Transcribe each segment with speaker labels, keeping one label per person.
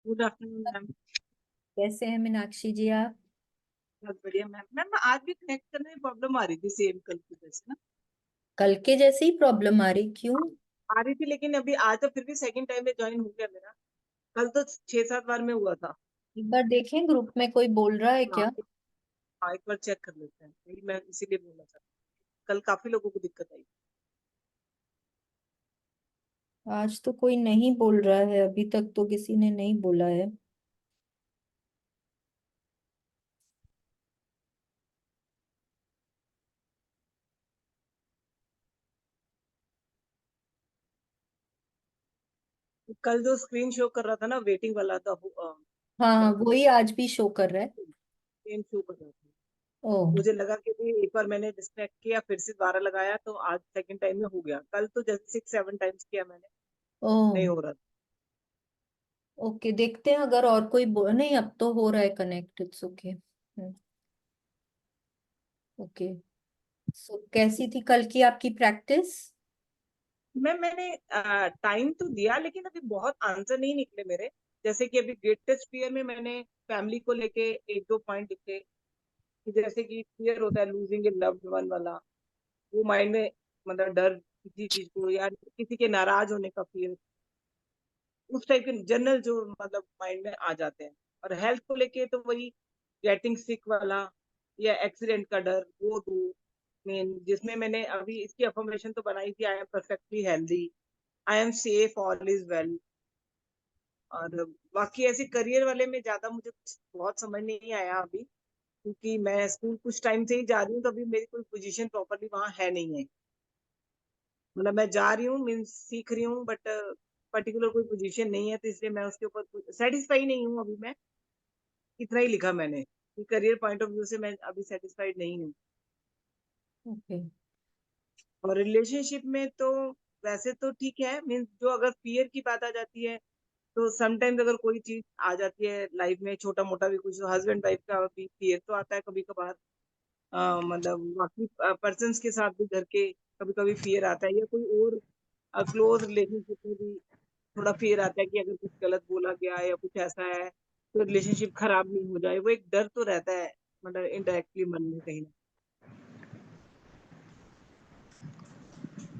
Speaker 1: Good afternoon ma'am.
Speaker 2: कैसे हैं मीनाक्षी जी आप?
Speaker 1: बहुत बढ़िया मैम। मैम आज भी कनेक्ट करने में प्रॉब्लम आ रही थी, सेम कल की जैसे ना
Speaker 2: कल के जैसे ही प्रॉब्लम आ रही, क्यों?
Speaker 1: आ रही थी, लेकिन अभी आज तो फिर भी सेकंड टाइम में ज्वाइन हो गया मेरा। कल तो 6-7 बार में हुआ था।
Speaker 2: एक बार देखें ग्रुप में कोई बोल रहा है
Speaker 1: हाँ
Speaker 2: क्या?
Speaker 1: हाँ, एक बार चेक कर लेते हैं, यही मैं इसीलिए बोलना चाहता हूँ। कल काफी लोगों को दिक्कत आई।
Speaker 2: आज तो कोई नहीं बोल रहा है, अभी तक तो किसी ने नहीं बोला है।
Speaker 1: कल जो स्क्रीन शो कर रहा था ना, वेटिंग वाला था,
Speaker 2: हाँ हाँ,
Speaker 1: क्या
Speaker 2: वही आज भी शो कर रहा है।
Speaker 1: सेम शो कर रहा था।
Speaker 2: ओ।
Speaker 1: मुझे लगा कि भी एक बार मैंने डिस्कनेक्ट किया, फिर से दोबारा लगाया, तो आज सेकंड टाइम में हो गया। कल तो जैसे 6-7 टाइम्स किया मैंने,
Speaker 2: ओ।
Speaker 1: नहीं हो रहा था।
Speaker 2: ओके, देखते हैं अगर और कोई नहीं, अब तो हो रहा है कनेक्ट, इट्स ओके। ओके। सो कैसी थी कल की आपकी प्रैक्टिस?
Speaker 1: मैंने टाइम तो दिया, लेकिन अभी बहुत आंसर नहीं निकले मेरे। जैसे कि अभी ग्रेटेस्ट फियर में मैंने फैमिली को लेके एक दो पॉइंट लिखे, कि जैसे कि फियर होता है लूजिंग ए लव्ड वन वाला, वो माइंड में, मतलब डर किसी चीज को या किसी के नाराज होने का फियर, उस टाइप के जनरल जो मतलब माइंड में आ जाते हैं। और हेल्थ को लेके तो वही गेटिंग सिक वाला या एक्सीडेंट का डर, वो दो मेन, जिसमें मैंने अभी इसकी अफर्मेशन तो बनाई थी, आई am perfectly healthy, I am safe, all is well. और बाकी ऐसे करियर वाले में ज्यादा मुझे कुछ बहुत समझ नहीं आया अभी, क्योंकि मैं स्कूल कुछ टाइम से ही जा रही हूँ, तो अभी मेरी कोई पोजीशन प्रॉपरली वहाँ है नहीं है। मतलब मैं जा रही हूँ, मीन्स सीख रही हूँ, बट पर्टिकुलर कोई पोजीशन नहीं है, तो इसलिए मैं उसके ऊपर सेटिस्फाई नहीं हूँ अभी मैं। इतना ही लिखा मैंने कि करियर पॉइंट ऑफ व्यू से मैं अभी सेटिस्फाइड नहीं हूँ।
Speaker 2: ओके।
Speaker 1: और रिलेशनशिप में तो वैसे तो ठीक है, मीन्स जो अगर फियर की बात आ जाती है, तो समटाइम्स अगर कोई चीज आ जाती है लाइफ में, छोटा मोटा भी कुछ, हस्बैंड वाइफ का भी फियर तो आता है कभी कभार। मतलब बाकी पर्सन्स के साथ भी घर के कभी कभी फियर आता है, या कोई और क्लोज रिलेशनशिप में भी थोड़ा फियर आता है कि अगर कुछ गलत बोला गया है या कुछ ऐसा है, तो रिलेशनशिप खराब नहीं हो जाए, वो एक डर तो रहता है, मतलब इनडायरेक्टली मन में कहीं ना।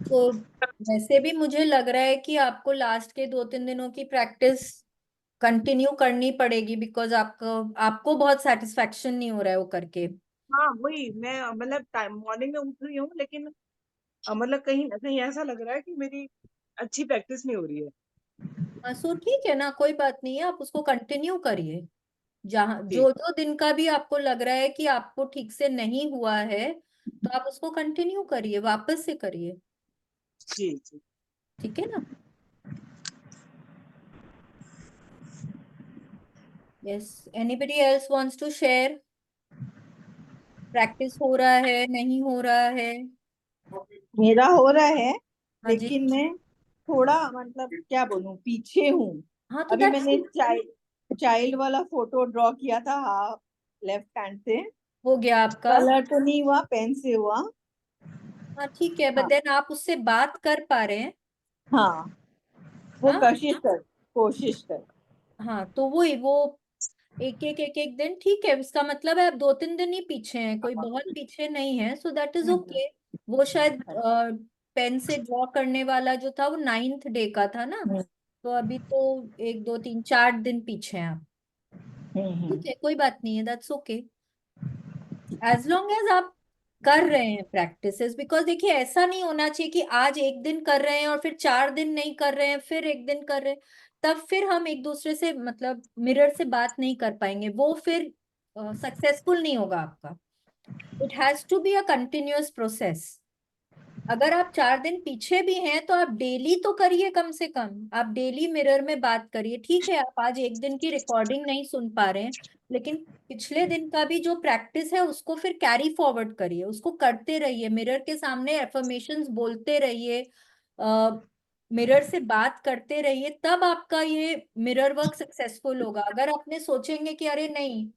Speaker 2: तो वैसे भी मुझे लग रहा है कि आपको लास्ट के 2-3 दिनों की प्रैक्टिस कंटिन्यू करनी पड़ेगी, बिकॉज आपको आपको बहुत सेटिस्फेक्शन नहीं हो रहा है वो करके।
Speaker 1: हाँ वही मैं, मतलब टाइम मॉर्निंग में उठ रही हूँ, लेकिन मतलब कहीं ना कहीं ऐसा लग रहा है कि मेरी अच्छी प्रैक्टिस नहीं हो रही है।
Speaker 2: हाँ, सो ठीक है ना, कोई बात नहीं है, आप उसको कंटिन्यू करिए। जहाँ
Speaker 1: जी
Speaker 2: जो जो दिन का भी आपको लग रहा है कि आपको ठीक से नहीं हुआ है, तो आप उसको कंटिन्यू करिए, वापस से करिए।
Speaker 1: जी जी।
Speaker 2: ठीक है ना? Yes. Anybody else wants to share? Practice हो रहा है, नहीं हो रहा है?
Speaker 3: मेरा हो रहा है,
Speaker 2: हाँ जी।
Speaker 3: लेकिन मैं थोड़ा मतलब क्या बोलूं, पीछे हूँ।
Speaker 2: हाँ, तो
Speaker 3: अभी
Speaker 2: दैट्स
Speaker 3: मैंने चाइल्ड वाला फोटो ड्रॉ किया था, हाफ लेफ्ट हैंड से।
Speaker 2: हो गया आपका।
Speaker 3: कलर तो नहीं हुआ, पेन से हुआ।
Speaker 2: हाँ ठीक है, बट
Speaker 3: हाँ
Speaker 2: देन आप उससे बात कर पा रहे हैं?
Speaker 3: हाँ, वो
Speaker 2: हाँ।
Speaker 3: कोशिश कर।
Speaker 2: हाँ, तो वो एक एक दिन ठीक है, इसका मतलब है आप 2-3 दिन ही पीछे हैं, कोई बहुत पीछे नहीं है, so that is
Speaker 3: hmm,
Speaker 2: okay. वो शायद पेन से ड्रॉ करने वाला जो था वो 9th डे का था ना,
Speaker 3: हम्म,
Speaker 2: तो अभी तो 1 2 3 4 दिन पीछे हैं आप। ठीक है, कोई बात नहीं है, that's okay. As long as आप कर रहे हैं प्रैक्टिसेस, बिकॉज देखिए ऐसा नहीं होना चाहिए कि आज एक दिन कर रहे हैं और फिर 4 दिन नहीं कर रहे हैं, फिर एक दिन कर रहे हैं, तब फिर हम एक दूसरे से मतलब मिरर से बात नहीं कर पाएंगे, वो फिर सक्सेसफुल नहीं होगा आपका। It has to be a continuous process. अगर आप 4 दिन पीछे भी हैं तो आप डेली तो करिए, कम से कम आप डेली मिरर में बात करिए। ठीक है, आप आज एक दिन की रिकॉर्डिंग नहीं सुन पा रहे हैं, लेकिन पिछले दिन का भी जो प्रैक्टिस है उसको फिर कैरी फॉरवर्ड करिए, उसको करते रहिए, मिरर के सामने एफर्मेशंस बोलते रहिए, मिरर से बात करते रहिए, तब आपका ये मिरर वर्क सक्सेसफुल होगा। अगर आपने सोचेंगे कि अरे नहीं,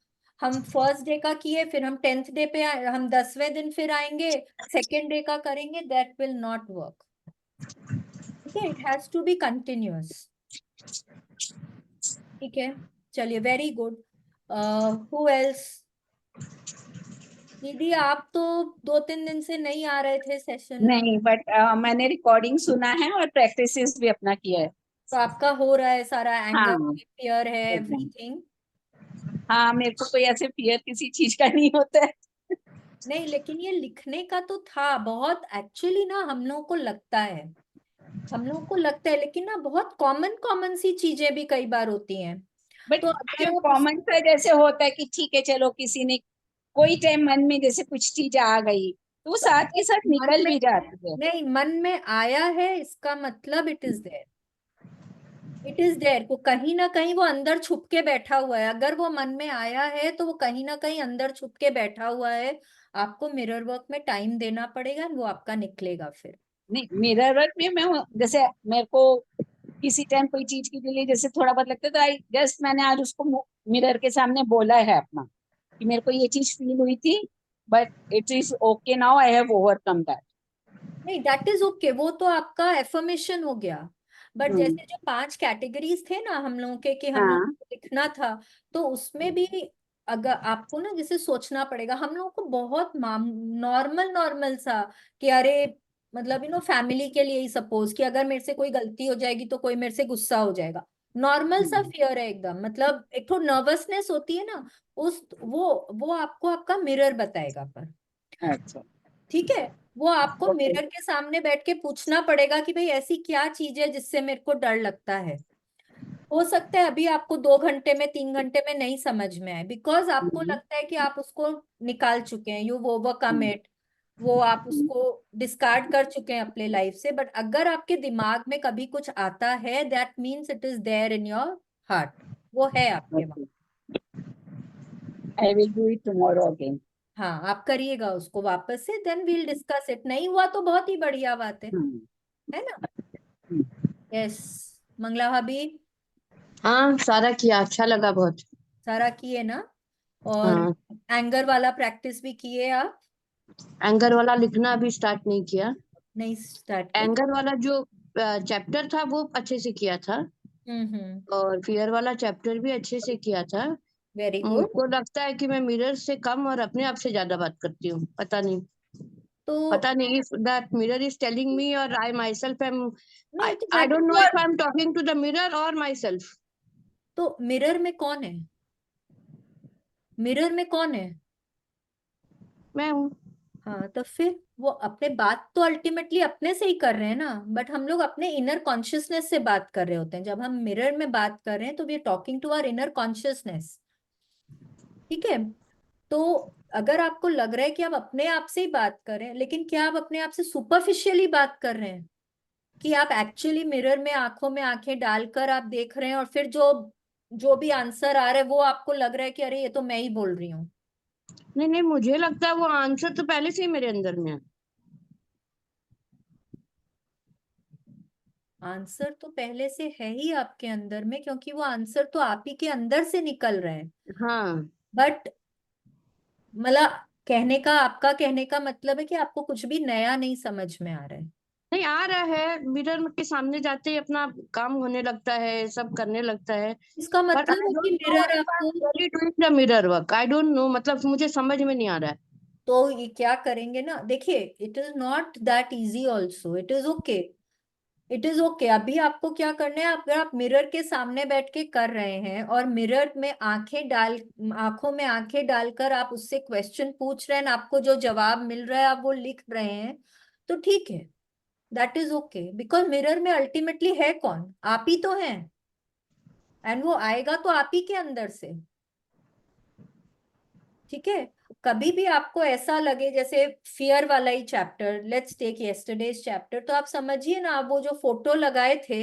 Speaker 2: हम फर्स्ट डे का किए, फिर हम 10th डे पे हम 10वें दिन फिर आएंगे, सेकेंड डे का करेंगे, दैट विल नॉट वर्क। ठीक है, it has to be continuous. ठीक है, चलिए, वेरी गुड। Who else? दीदी, आप तो 2-3 दिन से नहीं आ रहे थे सेशन में,
Speaker 4: नहीं, बट मैंने रिकॉर्डिंग सुना है और प्रैक्टिसेस भी अपना किया है।
Speaker 2: तो आपका हो रहा है सारा, एंगर
Speaker 4: हाँ
Speaker 2: है, फियर है,
Speaker 4: एकदम।
Speaker 2: एवरीथिंग।
Speaker 4: हाँ, मेरे को कोई ऐसे फियर किसी चीज का नहीं होता है।
Speaker 2: नहीं, लेकिन ये लिखने का तो था बहुत, एक्चुअली ना हम लोगों को लगता है, लेकिन ना बहुत कॉमन कॉमन सी चीजें भी कई बार होती हैं।
Speaker 4: बट
Speaker 2: तो अगर
Speaker 4: जो
Speaker 2: आप
Speaker 4: कॉमन सा जैसे होता है कि ठीक है चलो किसी ने कोई टाइम मन में जैसे कुछ चीज आ गई तो वो साथ के साथ
Speaker 2: मन
Speaker 4: निकल
Speaker 2: में,
Speaker 4: भी जाती है।
Speaker 2: नहीं, मन में आया है इसका मतलब it is there, it is there, को कहीं ना कहीं वो अंदर छुप के बैठा हुआ है। अगर वो मन में आया है तो वो कहीं ना कहीं अंदर छुप के बैठा हुआ है। आपको मिरर वर्क में टाइम देना पड़ेगा, वो आपका निकलेगा फिर।
Speaker 4: नहीं, मिरर वर्क में मैं जैसे मेरे को किसी टाइम कोई चीज के लिए जैसे थोड़ा बहुत लगता है तो आई जस्ट मैंने आज उसको मिरर के सामने बोला है अपना कि मेरे को ये चीज फील हुई थी, but it is okay now, I have overcome that.
Speaker 2: नहीं, दैट इज ओके, वो तो आपका एफर्मेशन हो गया। बट
Speaker 4: हम्म।
Speaker 2: जैसे जो 5 कैटेगरीज थे ना हम लोगों के, कि हम लोग
Speaker 4: हाँ।
Speaker 2: को लिखना था, तो उसमें भी अगर आपको ना जैसे सोचना पड़ेगा, हम लोगों को बहुत नॉर्मल नॉर्मल सा, कि अरे मतलब फैमिली के लिए ही, सपोज कि अगर मेरे से कोई गलती हो जाएगी तो कोई मेरे से गुस्सा हो जाएगा, नॉर्मल सा
Speaker 4: हम्म।
Speaker 2: फियर है एकदम, मतलब एक तो नर्वसनेस होती है ना, उस वो आपको आपका मिरर बताएगा। पर
Speaker 4: अच्छा।
Speaker 2: ठीक है, वो आपको
Speaker 4: ओके।
Speaker 2: मिरर के सामने बैठ के पूछना पड़ेगा कि भाई ऐसी क्या चीज है जिससे मेरे को डर लगता है। हो सकता है अभी आपको 2 घंटे में, 3 घंटे में नहीं समझ में आए, बिकॉज आपको
Speaker 4: हम्म।
Speaker 2: लगता है कि आप उसको निकाल चुके हैं, यू ओवरकम
Speaker 4: हम्म।
Speaker 2: इट, वो आप
Speaker 4: हम्म।
Speaker 2: उसको डिस्कार्ड कर चुके हैं अपने लाइफ से। बट अगर आपके दिमाग में कभी कुछ आता है, that means it is there in your heart, वो है आपके वहां।
Speaker 4: Okay, I will do it tomorrow again.
Speaker 2: हाँ, आप करिएगा उसको वापस से, देन वील डिस्कस इट। नहीं हुआ तो बहुत ही बढ़िया बात
Speaker 4: हम्म।
Speaker 2: है ना?
Speaker 4: हम्म।
Speaker 2: यस। मंगला भाभी,
Speaker 5: हाँ, सारा किया, अच्छा लगा बहुत।
Speaker 2: सारा किए ना? और
Speaker 5: हाँ,
Speaker 2: एंगर वाला प्रैक्टिस भी किए आप?
Speaker 5: एंगर वाला लिखना अभी स्टार्ट नहीं किया।
Speaker 2: नहीं स्टार्ट किया?
Speaker 5: एंगर वाला जो चैप्टर था वो अच्छे से किया था,
Speaker 2: हम्म।
Speaker 5: और फियर वाला चैप्टर भी अच्छे से किया था।
Speaker 2: Very good.
Speaker 5: मुझको लगता है कि मैं मिरर से कम और अपने आप से ज्यादा बात करती हूँ, पता नहीं।
Speaker 2: तो
Speaker 5: पता नहीं if that mirror is telling me और आई माई सेल्फ एम,
Speaker 2: नहीं, तो
Speaker 5: I
Speaker 2: that
Speaker 5: don't
Speaker 2: is
Speaker 5: no if
Speaker 2: what,
Speaker 5: I am talking to the mirror और माई सेल्फ।
Speaker 2: तो मिरर में कौन है? मिरर में कौन है?
Speaker 5: मैं हूँ।
Speaker 2: हाँ, तो फिर वो अपने बात तो अल्टीमेटली अपने से ही कर रहे हैं ना, बट हम लोग अपने इनर कॉन्शियसनेस से बात कर रहे होते हैं। जब हम मिरर में बात कर रहे हैं तो we are talking to our inner consciousness. ठीक है, तो अगर आपको लग रहा है कि आप अपने आप से ही बात कर रहे हैं, लेकिन क्या आप अपने आप से सुपरफिशियली बात कर रहे हैं, कि आप एक्चुअली मिरर में आंखों में आंखें डालकर आप देख रहे हैं, और फिर जो जो भी आंसर आ रहा है वो आपको लग रहा है कि अरे ये तो मैं ही बोल रही हूँ?
Speaker 5: नहीं नहीं, मुझे लगता है वो आंसर तो पहले से ही मेरे अंदर में है।
Speaker 2: आंसर तो पहले से है ही आपके अंदर में, क्योंकि वो आंसर तो आप ही के अंदर से निकल रहे हैं।
Speaker 5: हाँ।
Speaker 2: बट मतलब आपका कहने का मतलब है कि आपको कुछ भी नया नहीं समझ में आ रहा है।
Speaker 5: नहीं, आ रहा है, मिरर के सामने जाते ही अपना काम होने लगता है, सब करने लगता है।
Speaker 2: इसका
Speaker 5: बट
Speaker 2: मतलब
Speaker 5: आई
Speaker 2: है कि
Speaker 5: don't know
Speaker 2: mirror
Speaker 5: if I
Speaker 2: आपको,
Speaker 5: am really doing the mirror work, I don't know, मतलब मुझे समझ में नहीं आ रहा है।
Speaker 2: तो ये क्या करेंगे ना, देखिए, it is not that easy also, it is okay, it is okay. अभी आपको क्या करना है, अगर आप मिरर के सामने बैठ के कर रहे हैं और मिरर में आंखों में आंखें डालकर आप उससे क्वेश्चन पूछ रहे हैं, आपको जो जवाब मिल रहा है आप वो लिख रहे हैं, तो ठीक है, that is okay. Because mirror में अल्टीमेटली है कौन? आप ही तो हैं, एंड वो आएगा तो आप ही के अंदर से। ठीक है, कभी भी आपको ऐसा लगे, जैसे फियर वाला ही chapter, let's take yesterday's chapter, तो आप समझिए ना, आप वो जो फोटो लगाए थे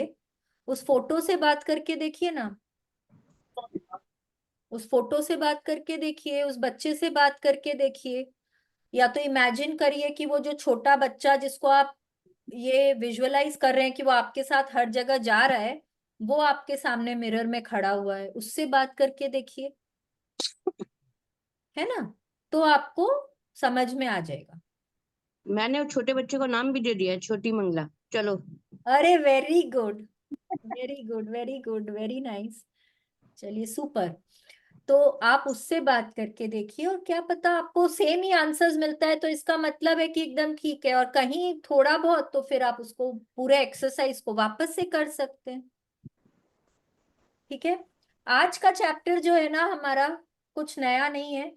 Speaker 2: उस फोटो से बात करके देखिए ना, उस फोटो से बात करके देखिए, उस बच्चे से बात करके देखिए, या तो इमेजिन करिए कि वो जो छोटा बच्चा जिसको आप ये विजुअलाइज कर रहे हैं कि वो आपके साथ हर जगह जा रहा है, वो आपके सामने मिरर में खड़ा हुआ है, उससे बात करके देखिए, है ना? तो आपको समझ में आ जाएगा।
Speaker 5: मैंने उस छोटे बच्चे को नाम भी दे दिया है, छोटी मंगला। चलो।
Speaker 2: अरे very good, very good, very good, very nice. चलिए सुपर। तो आप उससे बात करके देखिए, और क्या पता आपको सेम ही आंसर्स मिलता है, तो इसका मतलब है कि एकदम ठीक है। और कहीं थोड़ा बहुत तो फिर आप उसको पूरे एक्सरसाइज को वापस से कर सकते हैं। ठीक है। आज का चैप्टर जो है ना हमारा, कुछ नया नहीं है।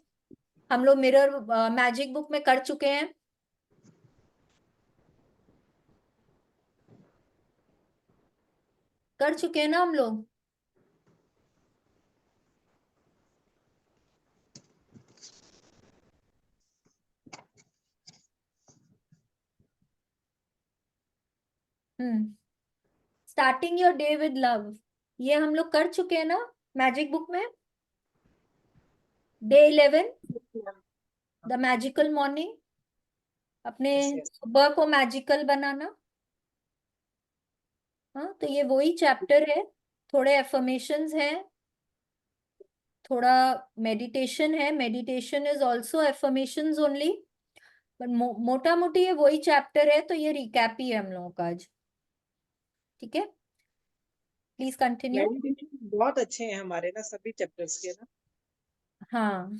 Speaker 2: हम लोग मिरर मैजिक बुक में कर चुके हैं। कर चुके हैं ना हम लोग। Starting your day with love, ये हम लोग कर चुके हैं ना मैजिक बुक में। डे 11, द मैजिकल मॉर्निंग, अपने
Speaker 1: Yes, yes.
Speaker 2: सुबह को मैजिकल बनाना। हाँ, तो ये वही चैप्टर है। थोड़े एफर्मेशंस हैं, थोड़ा मेडिटेशन है। Meditation is also affirmations only, पर मोटा मोटी ये वही चैप्टर है। तो ये रिकैप ही है हम लोगों का आज। ठीक है, प्लीज कंटिन्यू।
Speaker 1: मेडिटेशन बहुत अच्छे हैं हमारे ना, सभी चैप्टर्स के ना,
Speaker 2: हाँ।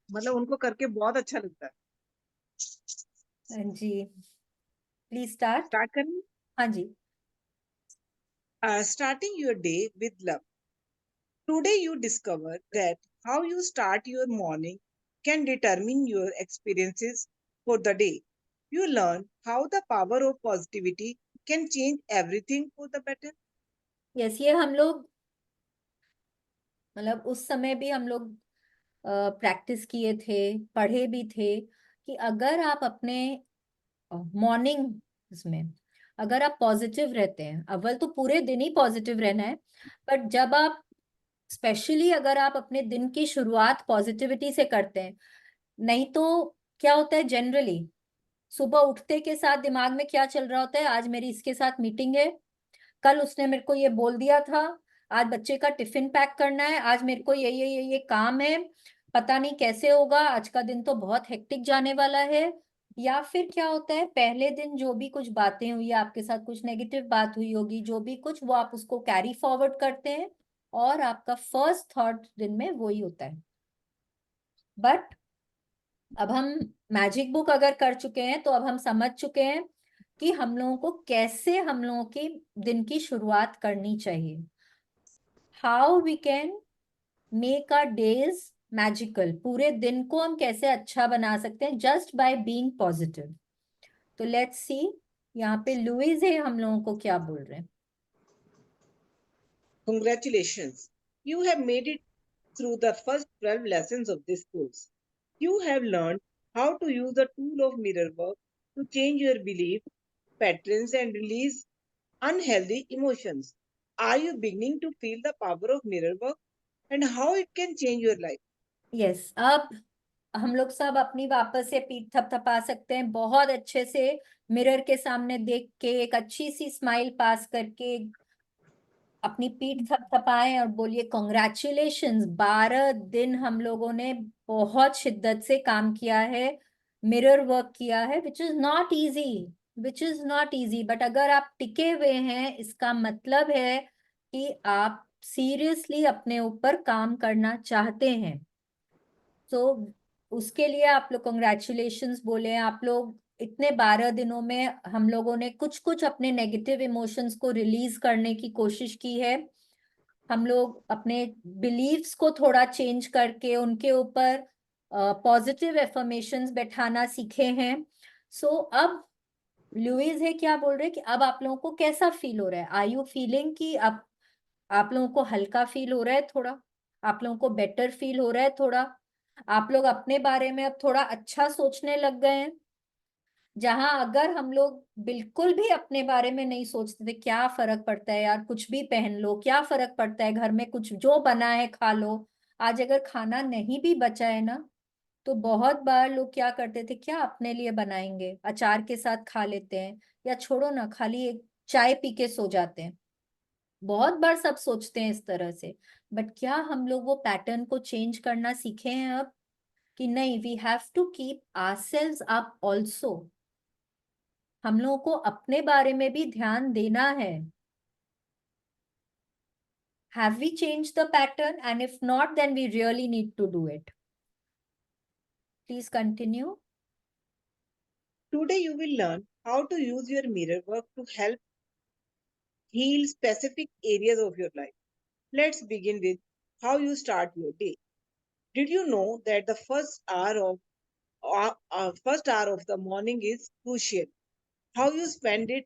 Speaker 1: मतलब उनको करके बहुत अच्छा लगता है।
Speaker 2: हाँ जी, प्लीज स्टार्ट।
Speaker 1: स्टार्ट करें।
Speaker 2: हाँ जी।
Speaker 1: Starting your day with love. Today you discover that how you start your morning can determine your experiences for the day. You learn how the power of positivity can change everything for the better.
Speaker 2: Yes, ये हम लोग मतलब उस समय भी हम लोग practice किए थे, पढ़े भी थे कि अगर आप अपने मॉर्निंग में अगर आप पॉजिटिव रहते हैं, अव्वल तो पूरे दिन ही पॉजिटिव रहना है, बट जब आप स्पेशली अगर आप अपने दिन की शुरुआत पॉजिटिविटी से करते हैं। नहीं तो क्या होता है जनरली, सुबह उठते के साथ दिमाग में क्या चल रहा होता है, आज मेरी इसके साथ मीटिंग है, कल उसने मेरे को ये बोल दिया था, आज बच्चे का टिफिन पैक करना है, आज मेरे को ये काम है, पता नहीं कैसे होगा, आज का दिन तो बहुत हेक्टिक जाने वाला है। या फिर क्या होता है, पहले दिन जो भी कुछ बातें हुई, आपके साथ कुछ नेगेटिव बात हुई होगी, जो भी कुछ, वो आप उसको कैरी फॉरवर्ड करते हैं, और आपका फर्स्ट थॉट दिन में वही होता है। बट अब हम मैजिक बुक अगर कर चुके हैं, तो अब हम समझ चुके हैं कि हम लोगों को कैसे हम लोगों की दिन की शुरुआत करनी चाहिए। How we can make our days magical, पूरे दिन को हम कैसे अच्छा बना सकते हैं जस्ट बाय बीइंग पॉजिटिव। तो लेट्स सी, यहाँ पे लुइस है, हम लोगों को क्या बोल रहे हैं।
Speaker 1: Congratulations! You have made it through the first 12 lessons of this course. You have learned how to use the tool of mirror work to change your belief patterns and release unhealthy emotions. Are you beginning to feel the power of mirror work and how it can change your life?
Speaker 2: Yes, अब हम लोग सब अपनी वापस से पीठ थपथपा सकते हैं, बहुत अच्छे से मिरर के सामने देख के एक अच्छी सी स्माइल पास करके अपनी पीठ थपथपाएं और बोलिए कॉन्ग्रेचुलेशंस। 12 दिन हम लोगों ने बहुत शिद्दत से काम किया है, मिरर वर्क किया है, which is not easy, which is not easy. But अगर आप टिके हुए हैं, इसका मतलब है कि आप सीरियसली अपने ऊपर काम करना चाहते हैं। तो उसके लिए आप लोग कॉन्ग्रेचुलेशंस बोले। आप लोग इतने 12 दिनों में हम लोगों ने कुछ कुछ अपने नेगेटिव इमोशंस को रिलीज करने की कोशिश की है। हम लोग अपने बिलीव्स को थोड़ा चेंज करके उनके ऊपर पॉजिटिव एफर्मेशंस बैठाना सीखे हैं। सो अब लुइस है क्या बोल रहे हैं कि अब आप लोगों को कैसा फील हो रहा है। आर यू फीलिंग कि अब आप लोगों को हल्का फील हो रहा है, थोड़ा आप लोगों को बेटर फील हो रहा है, थोड़ा आप लोग अपने बारे में अब थोड़ा अच्छा सोचने लग गए हैं। जहां अगर हम लोग बिल्कुल भी अपने बारे में नहीं सोचते थे, क्या फर्क पड़ता है यार, कुछ भी पहन लो, क्या फर्क पड़ता है, घर में कुछ जो बना है खा लो, आज अगर खाना नहीं भी बचा है ना, तो बहुत बार लोग क्या करते थे, क्या अपने लिए बनाएंगे, अचार के साथ खा लेते हैं, या छोड़ो ना, खाली एक चाय पी के सो जाते हैं। बहुत बार सब सोचते हैं इस तरह से। बट क्या हम लोग वो पैटर्न को चेंज करना सीखे हैं अब, कि नहीं, we have to keep ourselves up also. हम लोगों को अपने बारे में भी ध्यान देना है। Have we changed the pattern? And if not, then we really need to do it. Please continue.
Speaker 1: Today you will learn how to use your mirror work to help heal specific areas of your life. Let's begin with how you start your day. Did you know that the first hour of the morning is crucial? How you spend it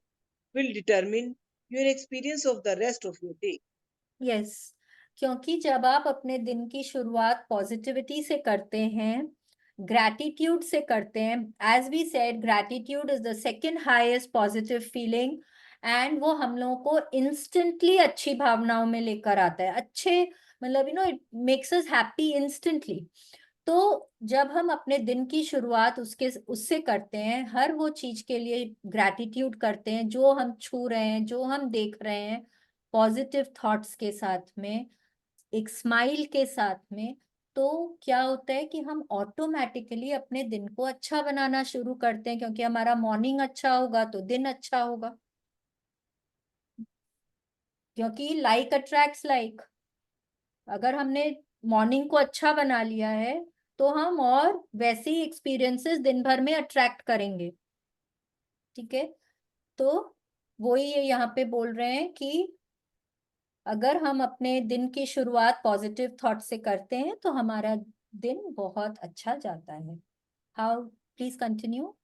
Speaker 1: will determine your experience of the rest of your day.
Speaker 2: Yes, क्योंकि जब आप अपने दिन की शुरुआत positivity से करते हैं, ग्रैटिट्यूड से करते हैं, as we said gratitude is the second highest positive feeling, and वो हम लोगों को इंस्टेंटली अच्छी भावनाओं में लेकर आता है, अच्छे मतलब it makes us happy instantly. तो जब हम अपने दिन की शुरुआत उससे करते हैं, हर वो चीज के लिए ग्रैटिट्यूड करते हैं जो हम छू रहे हैं, जो हम देख रहे हैं, पॉजिटिव थॉट्स के साथ में, एक स्माइल के साथ में, तो क्या होता है कि हम ऑटोमेटिकली अपने दिन को अच्छा बनाना शुरू करते हैं, क्योंकि हमारा मॉर्निंग अच्छा होगा तो दिन अच्छा होगा, क्योंकि लाइक अट्रैक्ट्स लाइक। अगर हमने मॉर्निंग को अच्छा बना लिया है तो हम और वैसे ही एक्सपीरियंसेस दिन भर में अट्रैक्ट करेंगे। ठीक है, तो वही ये यहाँ पे बोल रहे हैं कि अगर हम अपने दिन की शुरुआत पॉजिटिव थॉट से करते हैं तो हमारा दिन बहुत अच्छा जाता है। How, please continue.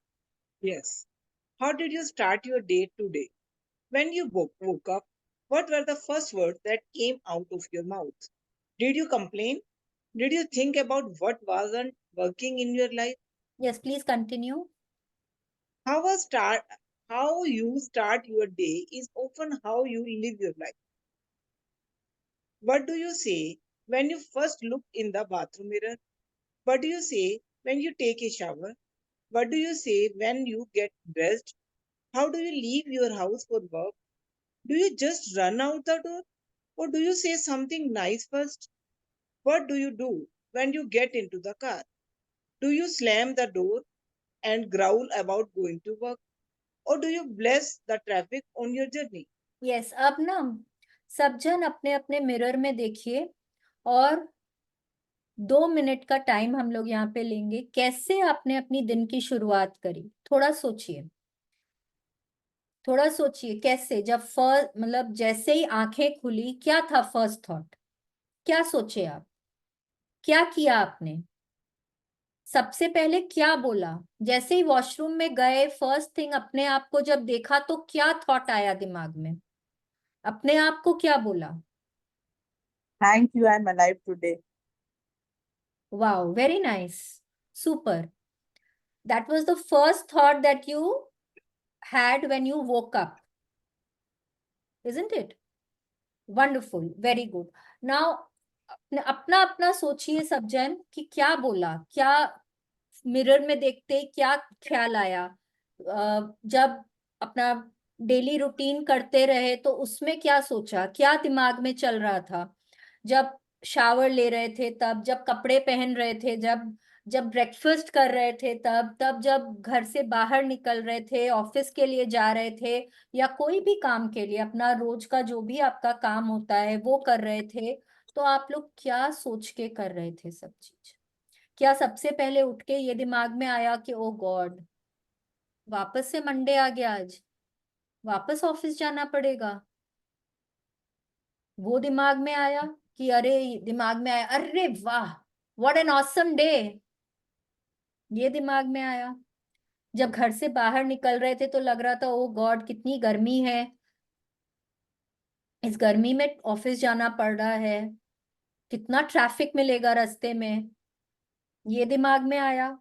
Speaker 1: Yes. How did you start your day today? When you woke up, what were the first words that came out of your mouth? Did you complain? Did you think about what wasn't working in your life?
Speaker 2: Yes, please continue.
Speaker 1: How a start how you start your day is often how you live your life. What do you say when you first look in the bathroom mirror? What do you say when you take a shower? What do you say when you get dressed? How do you leave your house for work? Do you just run out the door? Or do you say something nice first? What do you do when you get into the car? Do you slam the door and growl about going to work? Or do you bless the traffic on your journey?
Speaker 2: Yes, अब ना सब जन अपने अपने mirror में देखिए और 2 minute का टाइम हम लोग यहाँ पे लेंगे, कैसे आपने अपनी दिन की शुरुआत करी। थोड़ा सोचिए, थोड़ा सोचिए कैसे, जब फर्स्ट मतलब जैसे ही आंखें खुली क्या था फर्स्ट थॉट, क्या सोचे आप, क्या किया आपने, सबसे पहले क्या बोला, जैसे ही वॉशरूम में गए फर्स्ट थिंग अपने आप को जब देखा तो क्या थॉट आया दिमाग में, अपने आप को क्या बोला।
Speaker 3: Thank you, I'm alive today.
Speaker 2: Wow, very nice, super. That was the first thought that you had when you woke up, isn't it? Wonderful, very good. Now अपना अपना सोचिए सब जन कि क्या बोला, क्या मिरर में देखते क्या ख्याल आया, जब अपना डेली रूटीन करते रहे तो उसमें क्या सोचा, क्या दिमाग में चल रहा था, जब शावर ले रहे थे तब, जब कपड़े पहन रहे थे, जब जब ब्रेकफास्ट कर रहे थे तब जब घर से बाहर निकल रहे थे, ऑफिस के लिए जा रहे थे, या कोई भी काम के लिए अपना रोज का जो भी आपका काम होता है वो कर रहे थे, तो आप लोग क्या सोच के कर रहे थे सब चीज। क्या सबसे पहले उठ के ये दिमाग में आया कि ओ गॉड वापस से मंडे आ गया, आज वापस ऑफिस जाना पड़ेगा, वो दिमाग में आया कि अरे, दिमाग में आया अरे वाह व्हाट एन ऑसम डे, ये दिमाग में आया। जब घर से बाहर निकल रहे थे तो लग रहा था ओ गॉड कितनी गर्मी है, इस गर्मी में ऑफिस जाना पड़ रहा है, कितना ट्रैफिक मिलेगा रास्ते में, ये दिमाग में आया।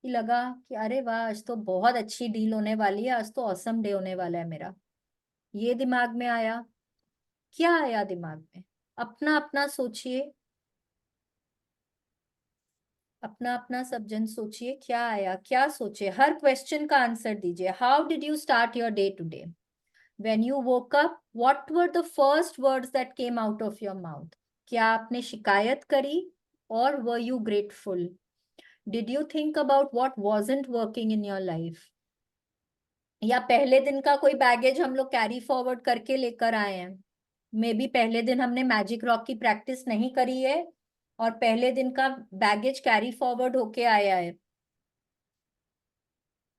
Speaker 2: कि लगा कि अरे वाह आज तो बहुत अच्छी डील होने वाली है, आज तो ऑसम डे होने वाला है मेरा, ये दिमाग में आया। क्या आया दिमाग में, अपना अपना सोचिए, अपना अपना सब जन सोचिए क्या आया, क्या सोचे, हर क्वेश्चन का आंसर दीजिए। How did you start your day today? When you woke up, what were the first words that came out of your mouth? क्या आपने शिकायत करी or were you grateful? Did you think about what wasn't working in your life? या पहले दिन का कोई baggage हम लोग कैरी फॉरवर्ड करके लेकर आए हैं? मे बी पहले दिन हमने मैजिक रॉक की प्रैक्टिस नहीं करी है और पहले दिन का बैगेज कैरी फॉरवर्ड होके आया है।